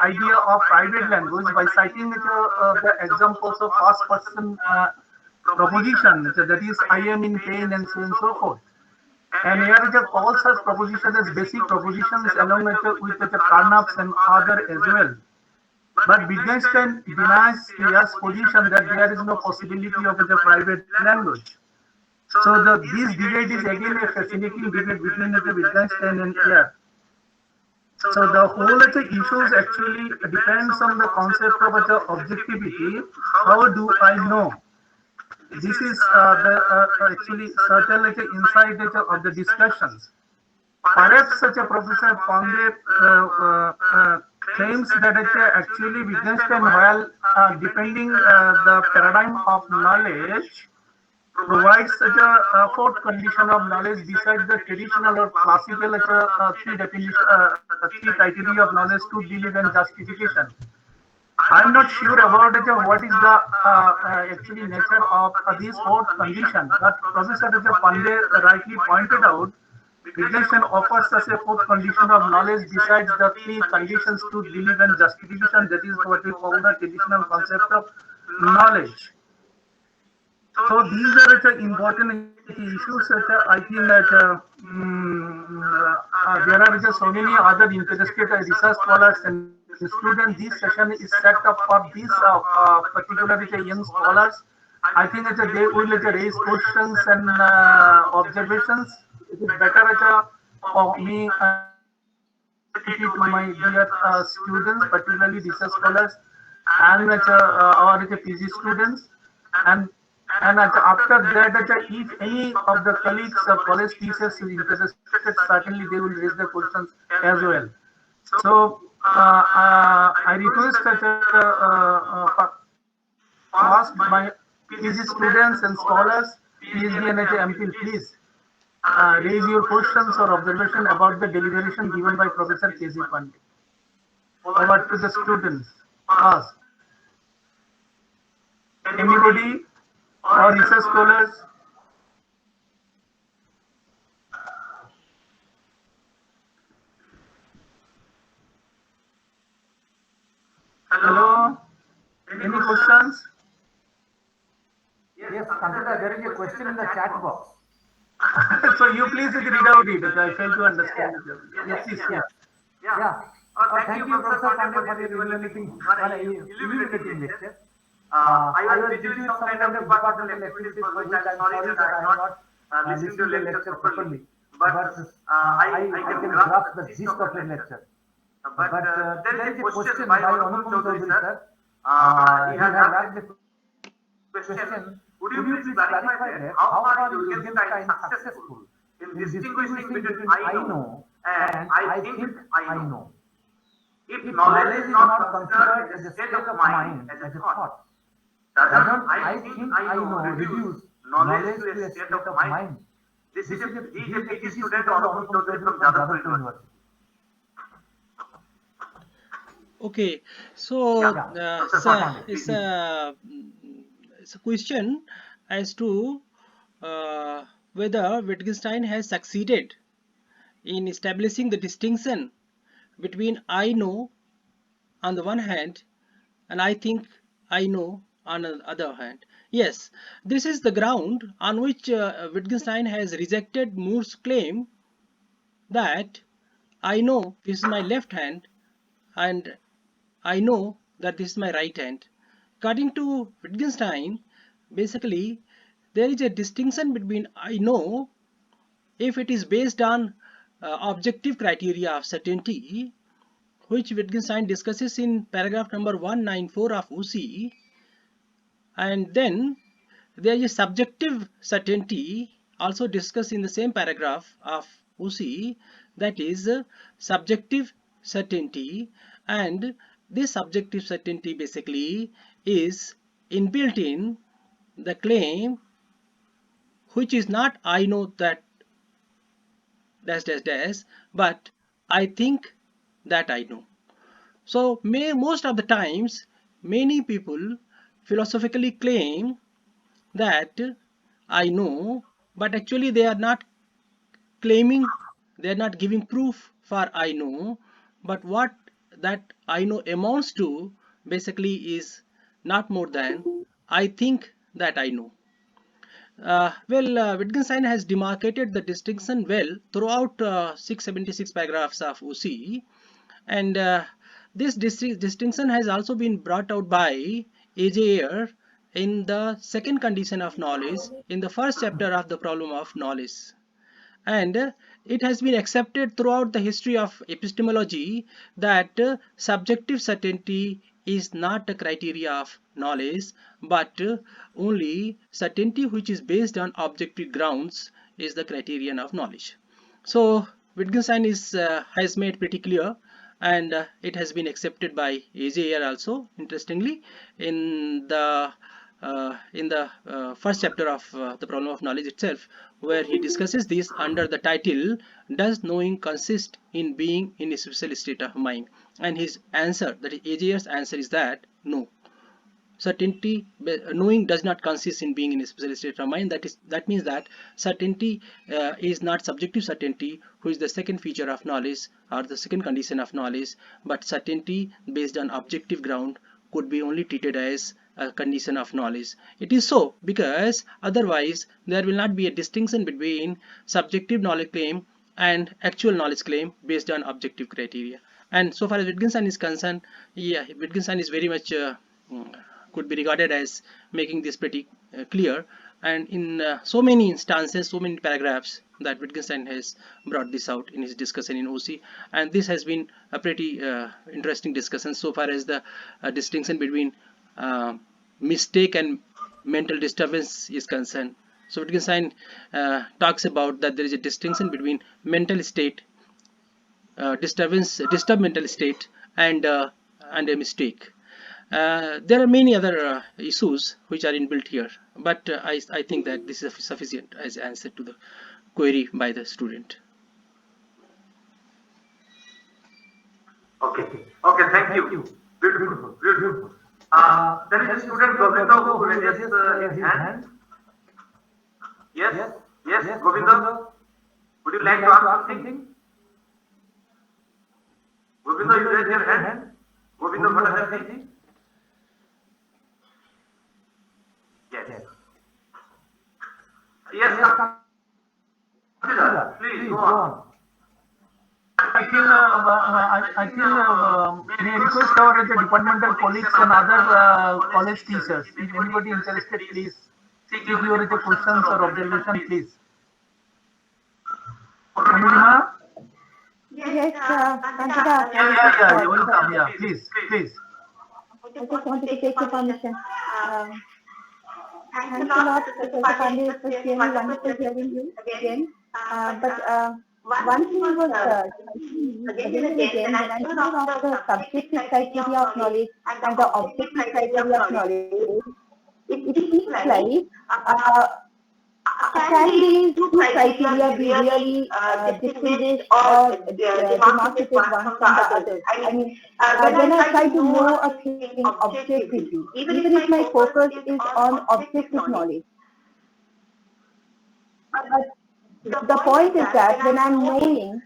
Speaker 3: idea of private language by citing the examples of first person proposition, that is, I am in pain and so forth. And here it calls such propositions as basic propositions along with the Carnaps and other as well. But Wittgenstein denies Ayer's position that there is no possibility of a private language. So this debate is again a fascinating debate between the Wittgenstein and Ayer. So the whole issues actually depends on the concept of objectivity. How do I know? This is actually certain insight of the discussions. Perhaps such a Professor Pandey claims that actually Wittgenstein, while defending the paradigm of knowledge, provides such a fourth condition of knowledge besides the traditional or classical three criteria of knowledge to believe and justification. I'm not sure about what is the actually nature of this fourth condition, but Professor Pandey rightly pointed out, Wittgenstein offers us a fourth condition of knowledge besides the three conditions to believe and justification, that is what we call the traditional concept of knowledge. So these are important issues. I think that there are so many other interested research scholars and students. This session is set up for these particular young scholars. I think that they will raise questions and observations. It is better for me to my dear students, particularly research scholars and our PG students, and after that, if any of the colleagues or college teachers is interested, certainly they will raise the questions as well. So I request that ask my PG students and scholars, PhD and MPhil, please raise your questions or observation about the deliberation given by Professor K.Z. Pandey. Over to the students. Ask. Anybody? Or research scholars? Hello? Any questions?
Speaker 1: Yes, Kantata, there is a question in the chat box.
Speaker 3: So you please read out it. I fail to understand. Yes, yes.
Speaker 1: Yeah. Thank you, Professor Pandey, for your illuminating lecture. I was busy with some kind of departmental activities for which I am sorry that I have not listened to the lecture properly. But I can grasp the gist of the lecture. But there is a question by Anupam Chaudhary, sir. He has asked the question, would you please clarify that how far is Wittgenstein successful in distinguishing between I know and I think I know? If knowledge is not considered as a state of mind, as a thought, doesn't I think I know reduce knowledge to a state of mind? This is a PhD student Anupam Chaudhary from Jadavpur University.
Speaker 2: Okay, so it's a question as to whether Wittgenstein has succeeded in establishing the distinction between I know on the one hand and I think I know on the other hand. Yes, this is the ground on which Wittgenstein has rejected Moore's claim that I know this is my left hand and I know that this is my right hand. According to Wittgenstein, basically there is a distinction between I know if it is based on objective criteria of certainty, which Wittgenstein discusses in paragraph number 194 of UC, and then there is a subjective certainty also discussed in the same paragraph of UC, that is subjective certainty, and this subjective certainty basically is inbuilt in the claim, which is not I know that dash dash dash, but I think that I know. So most of the times many people philosophically claim that I know, but actually they are not claiming, they are not giving proof for I know, but what that I know amounts to basically is not more than I think that I know. Wittgenstein has demarcated the distinction well throughout 676 paragraphs of OC, and this distinction has also been brought out by Ayer in the second condition of knowledge in the first chapter of the problem of knowledge. And it has been accepted throughout the history of epistemology that subjective certainty is not a criteria of knowledge, but only certainty which is based on objective grounds is the criterion of knowledge. So Wittgenstein has made pretty clear, and it has been accepted by Ayer also, interestingly, in the first chapter of the problem of knowledge itself, where he discusses this under the title, does knowing consist in being in a special state of mind? And his answer, that is Ayer's answer, is that no, certainty, knowing does not consist in being in a special state of mind. That means that certainty is not subjective certainty, which is the second feature of knowledge or the second condition of knowledge, but certainty based on objective ground could be only treated as a condition of knowledge. It is so because otherwise there will not be a distinction between subjective knowledge claim and actual knowledge claim based on objective criteria. And so far as Wittgenstein is concerned, yeah, Wittgenstein is very much could be regarded as making this pretty clear, and in so many instances, so many paragraphs, that Wittgenstein has brought this out in his discussion in OC, and this has been a pretty interesting discussion so far as the distinction between mistake and mental disturbance is concerned. So Wittgenstein talks about that there is a distinction between mental state, disturbed mental state, and a mistake. There are many other issues which are inbuilt here, but I think that this is sufficient as answer to the query by the student.
Speaker 1: Okay. Okay. Thank you. Beautiful. Beautiful. There is a student Govinda who raises his hand. Yes. Yes. Govinda, would you like to ask something? Govinda, you raise your hand. Govinda Bhattacharya. Yes. Yes. Please go on.
Speaker 3: I think may request our the departmental colleagues and other college teachers. If anybody interested, please seek your questions or observation, please. Anurima?
Speaker 4: Yes, Pandey.
Speaker 3: Yeah, you will come. Yeah, please.
Speaker 4: I just wanted to take your permission. Thanks a lot, Professor Pandey. It was really wonderful hearing you again. But one thing was again and again, when I'm thinking of the subjective criteria of knowledge and the objective criteria of knowledge, it seems like can these two criteria be really distinguished or demarcated one from the other? I mean, when I try to know a thing objectively, even if my focus is on objective knowledge, but the point is that when I'm knowing,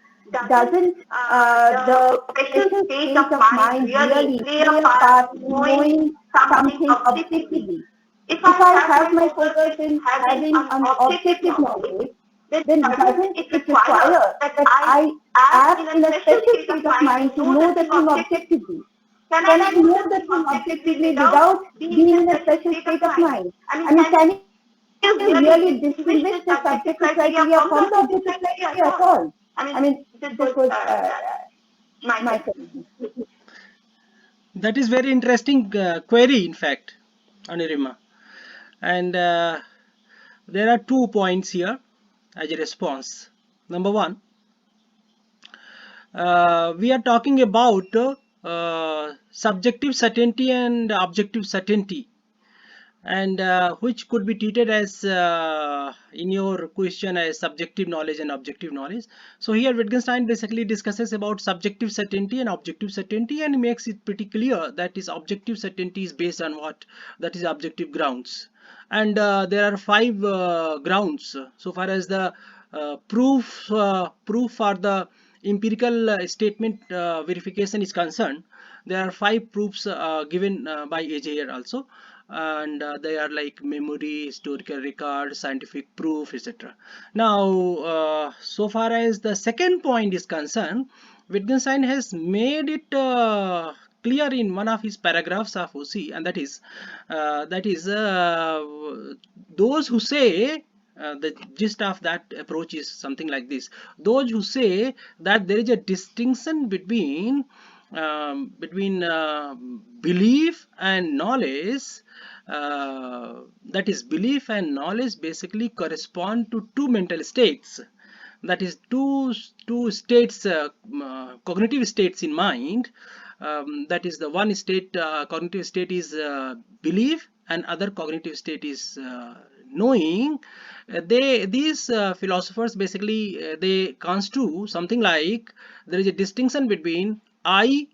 Speaker 4: doesn't the special state of mind really play a part in knowing something objectively? If I have my focus in having an objective knowledge, then doesn't it require that I am in a special state of mind to know the thing objectively? Can I know the thing objectively without being in a special state of mind? I mean, can you really distinguish the subjective criteria from the objective criteria at all? I mean, this was my question.
Speaker 2: That is very interesting query, in fact, Anirima. And there are 2 points here as a response. Number one, we are talking about subjective certainty and objective certainty, and which could be treated as in your question as subjective knowledge and objective knowledge. So here Wittgenstein basically discusses about subjective certainty and objective certainty, and makes it pretty clear that is objective certainty is based on what, that is objective grounds. And there are 5 grounds so far as the proof for the empirical statement verification is concerned. There are 5 proofs given by Ayer also, and they are like memory, historical record, scientific proof, etc. Now so far as the second point is concerned, Wittgenstein has made it clear in one of his paragraphs of OC, and that is those who say, the gist of that approach is something like this: those who say that there is a distinction between belief and knowledge, that is belief and knowledge basically correspond to 2 mental states, that is two states, cognitive states in mind. That is, the one state, cognitive state is belief, and other cognitive state is knowing. These philosophers basically they construe something like there is a distinction between I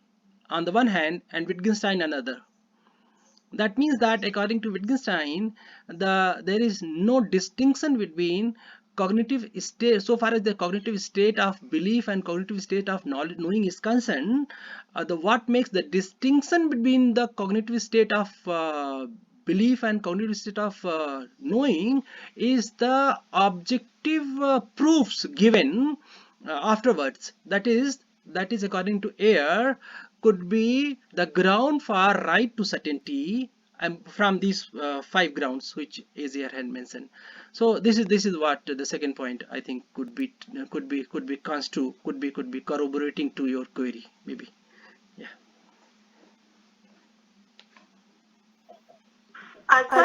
Speaker 2: on the one hand and Wittgenstein another. That means that according to Wittgenstein, there is no distinction between cognitive state, so far as the cognitive state of belief and cognitive state of knowing is concerned. What makes the distinction between the cognitive state of belief and cognitive state of knowing is the objective proofs given afterwards. That is according to Ayer, could be the ground for right to certainty, from these 5 grounds which Ayer had mentioned. So this is what the second point I think could be corroborating to your query, maybe. Yeah.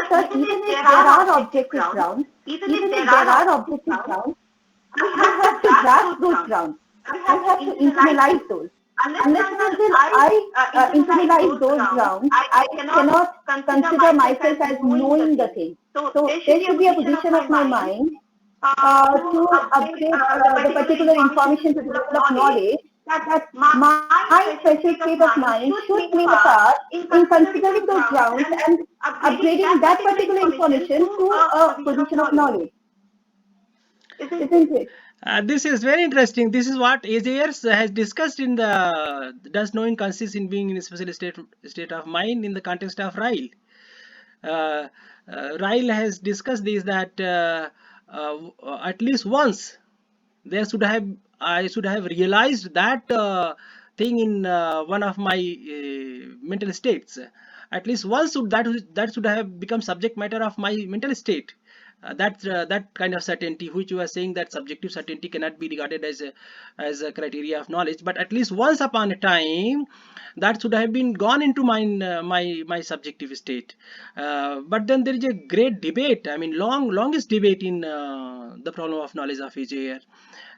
Speaker 4: Sir, even if there are objective grounds, we have to grasp those grounds. We have to internalize those. Unless and until I internalize those grounds, I cannot consider myself as knowing the thing. So there should be a position of my mind to update the particular information to the level of knowledge that my special state of mind should play a part in considering those grounds and upgrading that particular information to a position of knowledge. Isn't it?
Speaker 2: This is very interesting. This is what Ayer has discussed in the does knowing consist in being in a special state of mind in the context of Ryle. Ryle has discussed this, that at least once I should have realized that thing in one of my mental states. At least once that should have become subject matter of my mental state. That kind of certainty which you are saying, that subjective certainty cannot be regarded as a criteria of knowledge, but at least once upon a time that should have been gone into my subjective state. But then there is a great debate, I mean longest debate in the problem of knowledge of Ayer,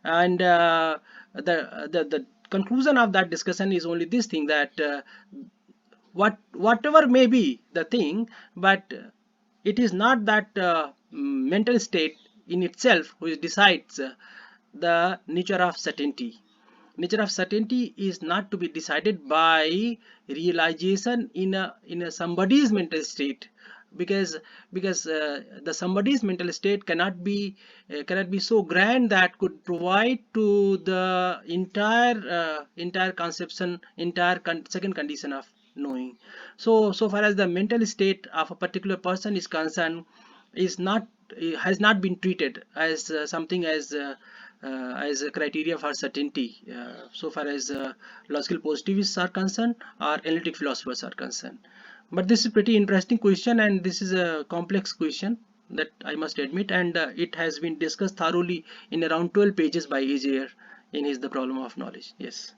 Speaker 2: and the conclusion of that discussion is only this thing, that whatever may be the thing, but it is not that mental state in itself which decides the nature of certainty. Nature of certainty is not to be decided by realization in a somebody's mental state, because the somebody's mental state cannot be so grand that could provide to the entire conception, second condition of knowing. So far as the mental state of a particular person is concerned, has not been treated as something as a criteria for certainty, so far as logical positivists are concerned or analytic philosophers are concerned. But this is pretty interesting question, and this is a complex question, that I must admit, and it has been discussed thoroughly in around 12 pages by Ayer in his The Problem of Knowledge. Yes.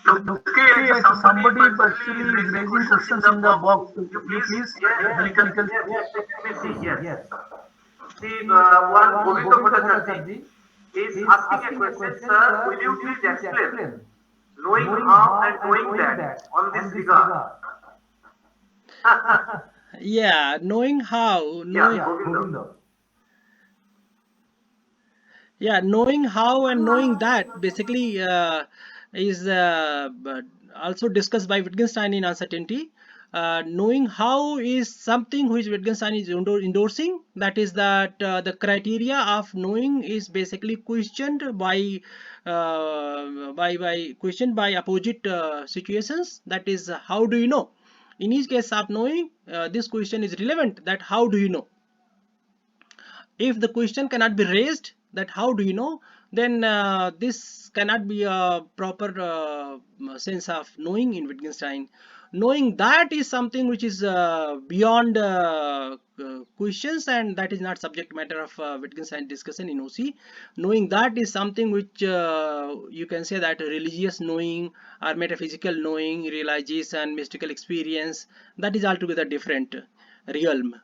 Speaker 3: Okay, so somebody actually is raising questions in the box. Please,
Speaker 1: Yes. See, one Govinda Bhattacharya is asking a question, sir, will you please explain knowing how and knowing that on this regard?
Speaker 2: Yeah, knowing how, knowing,
Speaker 1: Yeah, Govinda.
Speaker 2: yeah, knowing how and knowing that basically is also discussed by Wittgenstein in Uncertainty. Knowing how is something which Wittgenstein is endorsing, that is that the criteria of knowing is basically questioned questioned by opposite situations, that is how do you know. In each case of knowing, this question is relevant, that how do you know. If the question cannot be raised, that how do you know, then this cannot be a proper sense of knowing in Wittgenstein. Knowing that is something which is beyond questions, and that is not subject matter of Wittgenstein discussion in OC. Knowing that is something which you can say that religious knowing or metaphysical knowing, realization, mystical experience, that is altogether different realm.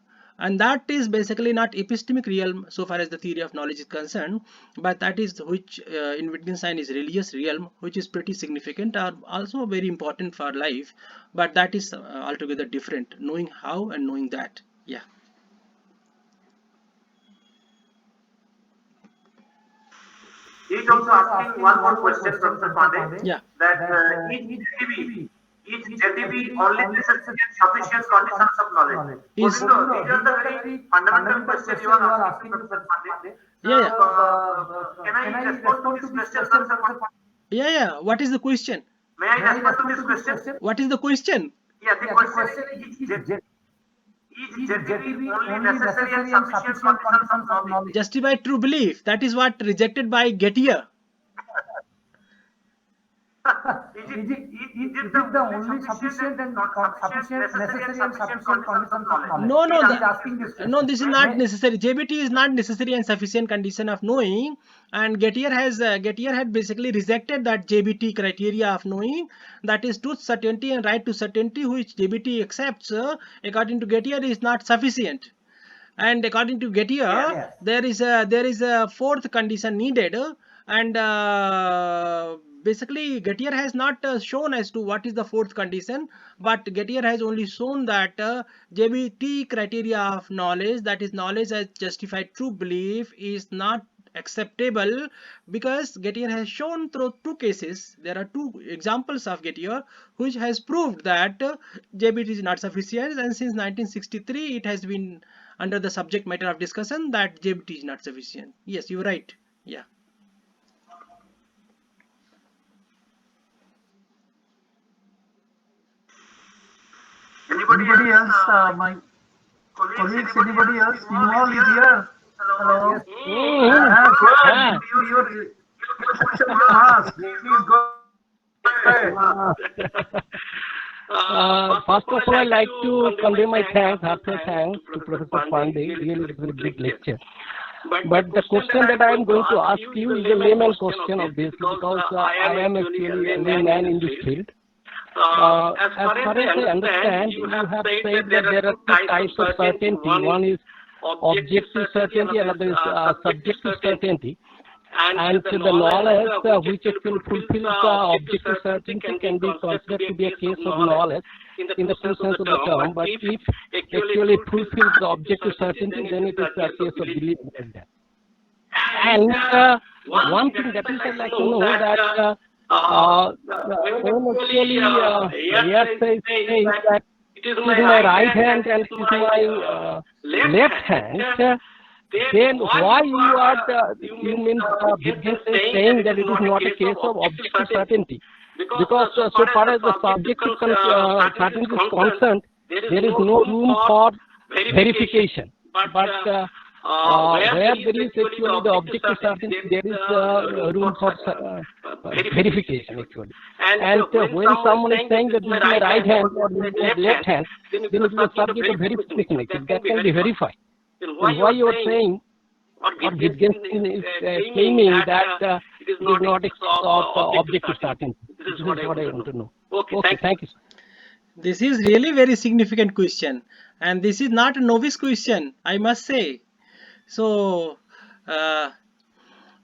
Speaker 2: And that is basically not epistemic realm so far as the theory of knowledge is concerned, but that is which in Wittgenstein is religious realm, which is pretty significant or also very important for life, but that is altogether different, knowing how and knowing that. Yeah.
Speaker 1: He is also asking one more question, Professor Pandey.
Speaker 2: Yeah.
Speaker 1: That each JTB only necessary and sufficient conditions of knowledge.
Speaker 2: Is
Speaker 1: Govinda, these are the very fundamental questions you are asking, Professor Pandey.
Speaker 2: Yeah,
Speaker 1: Can I respond to this question, Professor Pandey?
Speaker 2: yeah. What is the question?
Speaker 1: May I respond to this question?
Speaker 2: What is the question?
Speaker 1: Yeah, the question is JTB only necessary and sufficient conditions of knowledge.
Speaker 2: Justify true belief. That is what rejected by Gettier.
Speaker 1: Is it the only sufficient and necessary and sufficient conditions of knowledge?
Speaker 2: No, this is not necessary. JBT is not necessary and sufficient condition of knowing, and Gettier had basically rejected that JBT criteria of knowing, that is truth certainty and right to certainty, which JBT accepts according to Gettier is not sufficient. And according to Gettier, there is a fourth condition needed, and basically Gettier has not shown as to what is the fourth condition, but Gettier has only shown that JBT criteria of knowledge, that is knowledge as justified true belief, is not acceptable, because Gettier has shown through two cases. There are two examples of Gettier which has proved that JBT is not sufficient, and since 1963 it has been under the subject matter of discussion that JBT is not sufficient. Yes, you're right. Yeah.
Speaker 3: Anybody else? My colleagues, anybody else? Involved is here. Hello.
Speaker 5: Yes.
Speaker 3: Your question to ask. Please go ahead.
Speaker 5: First of all, I'd like to convey my heartfelt thanks to Professor Pandey. Really, it was a great lecture. But the question that I am going to ask you is a layman question, obviously, because I am actually a layman in this field. As far as I understand, you have said that there are two types of certainty. One is objective certainty, another is subjective certainty. And the knowledge which actually fulfills objective certainty can be considered to be a case of knowledge in the true sense of the term. But if actually it fulfills the objective certainty, then it is a case of belief like that. And one thing that is I'd like to know that when actually Ayer says that it is my right hand and it is my left hand, then why you mean Wittgenstein saying that it is not a case of objective certainty? Because so far as the subjective certainty is concerned, there is no room for verification. But where there is actually the objective certainty, there is room for verification actually. And when someone is saying that this is my right hand or this is my left hand, then it is a subject of verification actually. That can be verified. And why you are saying, or Wittgenstein is claiming that it is not a case of objective certainty? This is what I want to know. Okay, thank you, sir.
Speaker 2: This is really very significant question, and this is not a novice question, I must say. So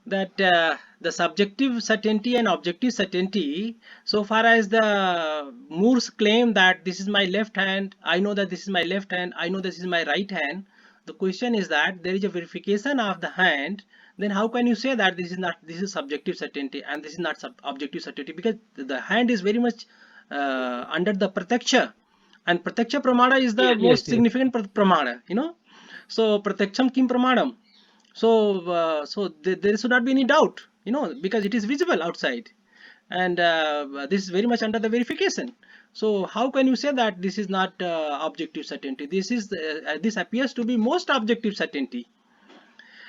Speaker 2: that the subjective certainty and objective certainty, so far as the Moore's claim that this is my left hand, I know that this is my left hand, I know this is my right hand, the question is that there is a verification of the hand, then how can you say that this is subjective certainty and this is not objective certainty, because the hand is very much under the pratyaksha, and pratyaksha pramana is the
Speaker 5: Yes,
Speaker 2: most
Speaker 5: yes.
Speaker 2: significant pramana, so pratyaksham kim pramanam. So there should not be any doubt, because it is visible outside, and this is very much under the verification. So how can you say that this is not objective certainty? This appears to be most objective certainty.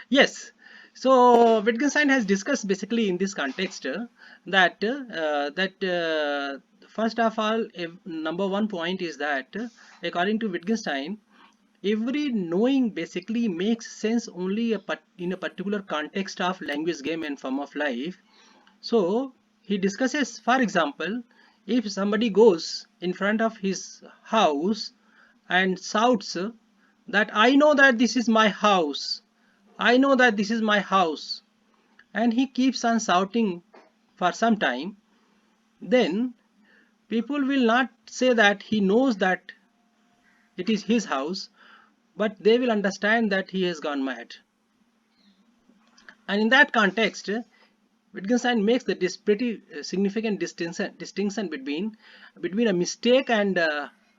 Speaker 2: Yes. So Wittgenstein has discussed basically in this context that first of all, number one point is that according to Wittgenstein, every knowing basically makes sense only in a particular context of language, game and form of life. So he discusses, for example, if somebody goes in front of his house and shouts that I know that this is my house, I know that this is my house, and he keeps on shouting for some time, then people will not say that he knows that it is his house, but they will understand that he has gone mad. And in that context, Wittgenstein makes this pretty significant distinction between a mistake and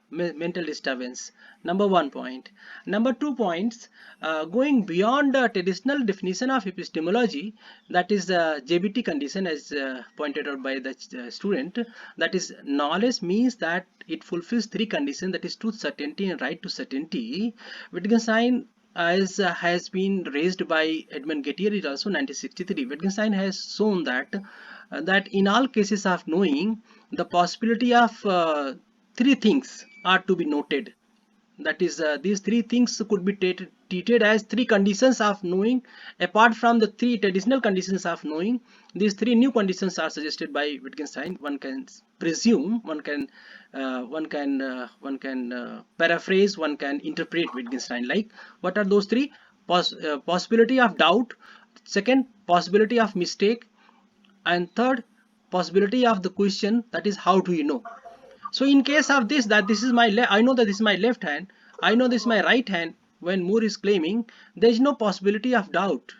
Speaker 2: mental disturbance. Number one point. Number 2 points, going beyond the traditional definition of epistemology, that is the JBT condition as pointed out by the student, that is knowledge means that it fulfills 3 conditions, that is truth, certainty and right to certainty. Wittgenstein, as has been raised by Edmund Gettier, is also 1963. Wittgenstein has shown that in all cases of knowing, the possibility of 3 things are to be noted. That is, these 3 things could be treated as 3 conditions of knowing. Apart from the 3 traditional conditions of knowing, these 3 new conditions are suggested by Wittgenstein. One can presume, one can paraphrase, one can interpret Wittgenstein like, what are those 3? Possibility of doubt, second, possibility of mistake, and third, possibility of the question, that is, how do you know? So in case of this, that this is my I know that this is my left hand, I know this is my right hand, when Moore is claiming, there is no possibility of doubt.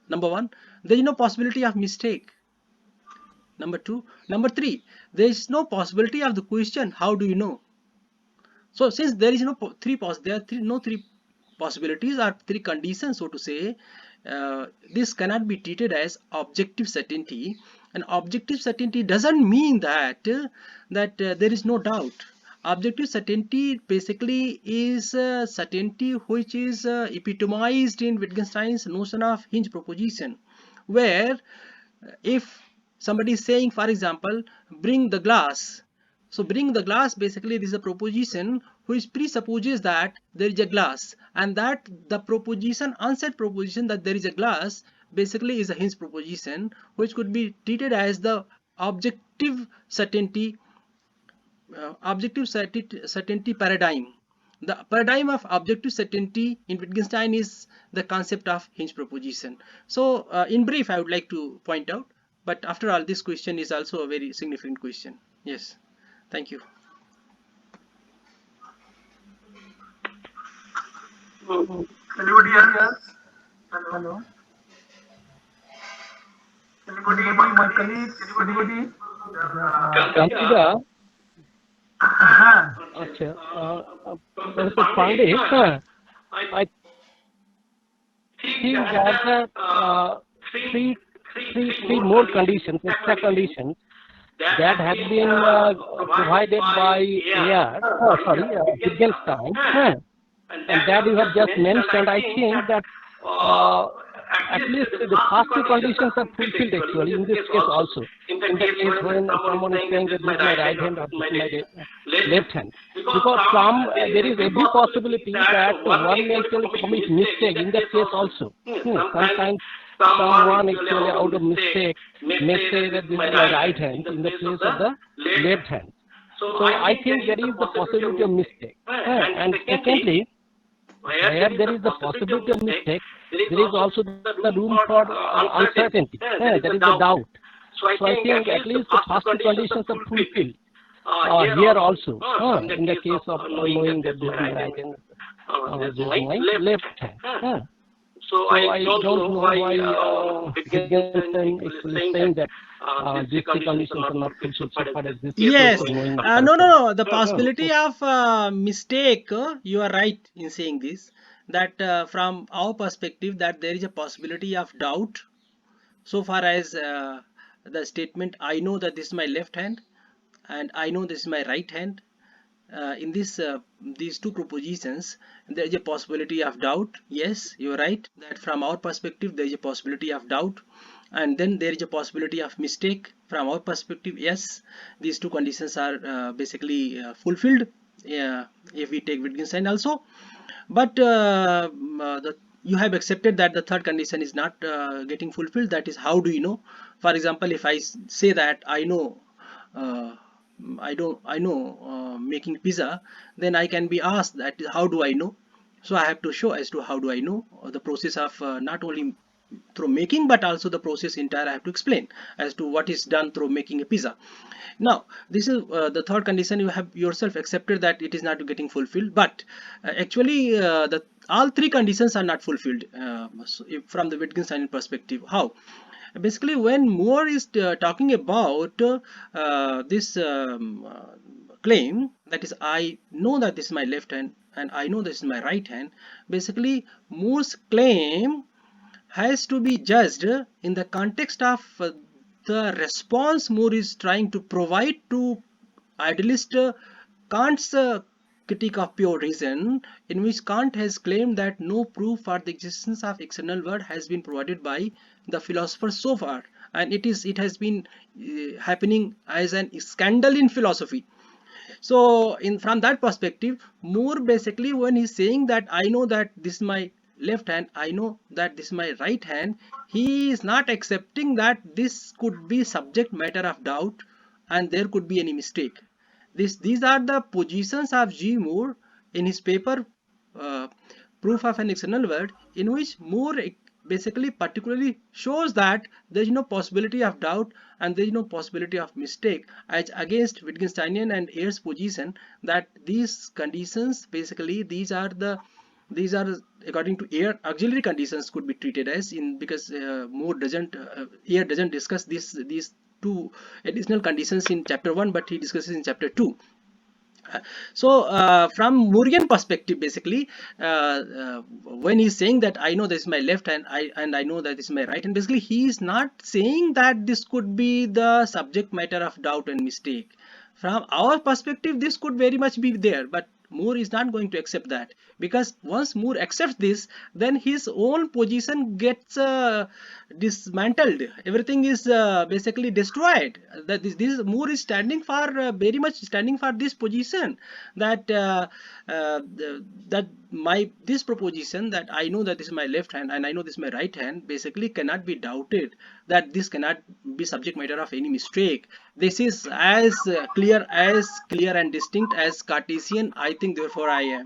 Speaker 2: Number 1, there is no possibility of mistake. Number 2, number 3, there is no possibility of the question, how do you know? So since there is no three possibilities or 3 conditions, so to say, this cannot be treated as objective certainty. And objective certainty doesn't mean that there is no doubt. Objective certainty basically is certainty which is epitomized in Wittgenstein's notion of Hinge proposition, where if somebody is saying, for example, bring the glass. So bring the glass, basically this is a proposition which presupposes that there is a glass, and that the proposition, unsaid proposition that there is a glass, basically is a Hinge proposition, which could be treated as the objective certainty paradigm. The paradigm of objective certainty in Wittgenstein is the concept of Hinge proposition. So in brief, I would like to point out, but after all, this question is also a very significant question. Yes, thank you.
Speaker 3: Anybody else? Hello. Anybody? My colleagues? Anybody?
Speaker 5: Kamsida, Professor Pandey, I think that three more conditions, extra conditions, that have been provided by Ayer, Wittgenstein, and that you have just mentioned. I think that at least the first 2 conditions are fulfilled actually in this case also. In the case when someone is saying that this is my right hand or this is my left hand, because there is every possibility that one may actually commit mistake in that case also. Sometimes someone actually out of mistake may say that this is my right hand in the place of the left hand. So I think there is the possibility of mistake. And secondly, where there is the possibility of mistake, there is also the room for uncertainty. There is a doubt. So I think at least the first two conditions are fulfilled here also, in the case of knowing that this is my right hand, this is my left hand. So I don't know why Wittgenstein actually saying that these three conditions are not fulfilled so far as this
Speaker 2: Yes.
Speaker 5: case of knowing
Speaker 2: No. The possibility of mistake, you are right in saying this, that from our perspective, that there is a possibility of doubt so far as the statement, I know that this is my left hand and I know this is my right hand. In this these two propositions, there is a possibility of doubt. Yes, you're right that from our perspective there is a possibility of doubt, and then there is a possibility of mistake from our perspective. Yes, these two conditions are basically fulfilled if we take Wittgenstein also. But you have accepted that the third condition is not getting fulfilled. That is, how do you know? For example, if I say that I know uh, I know making pizza, then I can be asked that how do I know? So I have to show as to how do I know the process of not only through making but also the process entire I have to explain as to what is done through making a pizza. Now this is the third condition. You have yourself accepted that it is not getting fulfilled, but actually the all three conditions are not fulfilled so from the Wittgenstein perspective. How? Basically, when Moore is talking about this claim, that is, I know that this is my left hand and I know this is my right hand, basically Moore's claim has to be judged in the context of the response Moore is trying to provide to idealist Kant's critique of pure reason, in which Kant has claimed that no proof for the existence of external world has been provided by the philosophers so far, and it has been happening as an scandal in philosophy. So from that perspective, Moore basically, when he's saying that I know that this is my left hand, I know that this is my right hand, he is not accepting that this could be subject matter of doubt and there could be any mistake. These are the positions of G. Moore in his paper uh, Proof of an External World, in which Moore basically particularly shows that there is no possibility of doubt and there is no possibility of mistake, as against Wittgensteinian and Ayer's position that these conditions, basically these are according to Ayer, auxiliary conditions could be treated as in, because Ayer doesn't discuss these two additional conditions in chapter 1, but he discusses in chapter 2. So from Moorian perspective, basically when he's saying that I know this is my left hand and I know that this is my right hand, basically he is not saying that this could be the subject matter of doubt and mistake. From our perspective, this could very much be there, but Moore is not going to accept that, because once Moore accepts this, then his own position gets dismantled. Everything is basically destroyed. That this Moore is standing for very much standing for this position, that that this proposition that I know that this is my left hand and I know this is my right hand basically cannot be doubted, that this cannot be subject matter of any mistake. This is as clear and distinct as Cartesian, I think, therefore I am.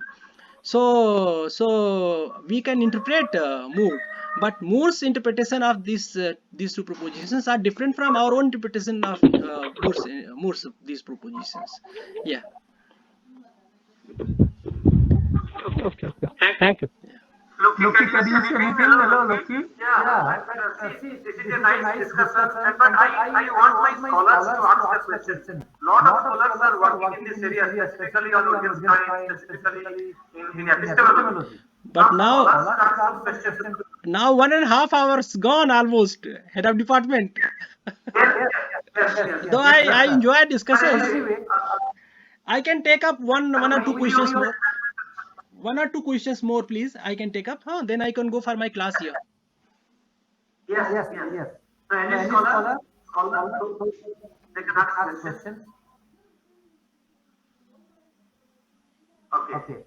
Speaker 2: So we can interpret Moore, but Moore's interpretation of these two propositions are different from our own interpretation of Moore's these propositions. Yeah.
Speaker 5: Okay. Thank you.
Speaker 3: Loki, can you say anything? Hello, Loki.
Speaker 1: Yeah, see, this is a nice discussion, but I want my scholars to ask the question. Lot of scholars are working in this area, especially on Wittgenstein, especially in epistemology.
Speaker 2: But now 1.5 hours gone almost, head of department. Though I enjoy discussions.
Speaker 1: Anyway,
Speaker 2: I can take up one or two questions more. One or two questions more, please. I can take up. Then I can go for my class here.
Speaker 1: yes. So any scholar, they can ask questions. Okay. Okay.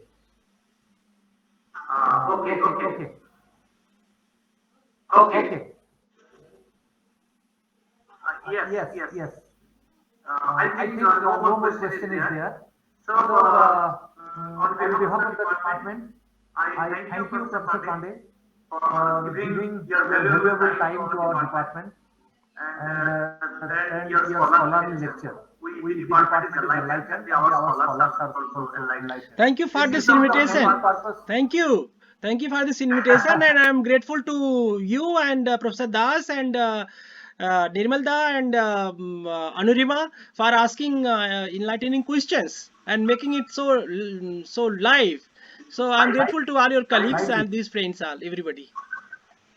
Speaker 1: Yes. I think no more question is there. So, on behalf of the department, I thank you, Professor Pandey, for giving your valuable time to our department and your scholarly lecture. The department is enlightened and our scholars are also enlightened.
Speaker 2: Thank you for
Speaker 1: This
Speaker 2: this
Speaker 1: is the
Speaker 2: invitation.
Speaker 1: main purpose.
Speaker 2: Thank you. Thank you for this invitation, and I'm grateful to you and Professor Das and Nirmal Da and Anurima for asking enlightening questions and making it so live. So I'm grateful to all your colleagues
Speaker 1: Lively.
Speaker 2: and these friends, all everybody.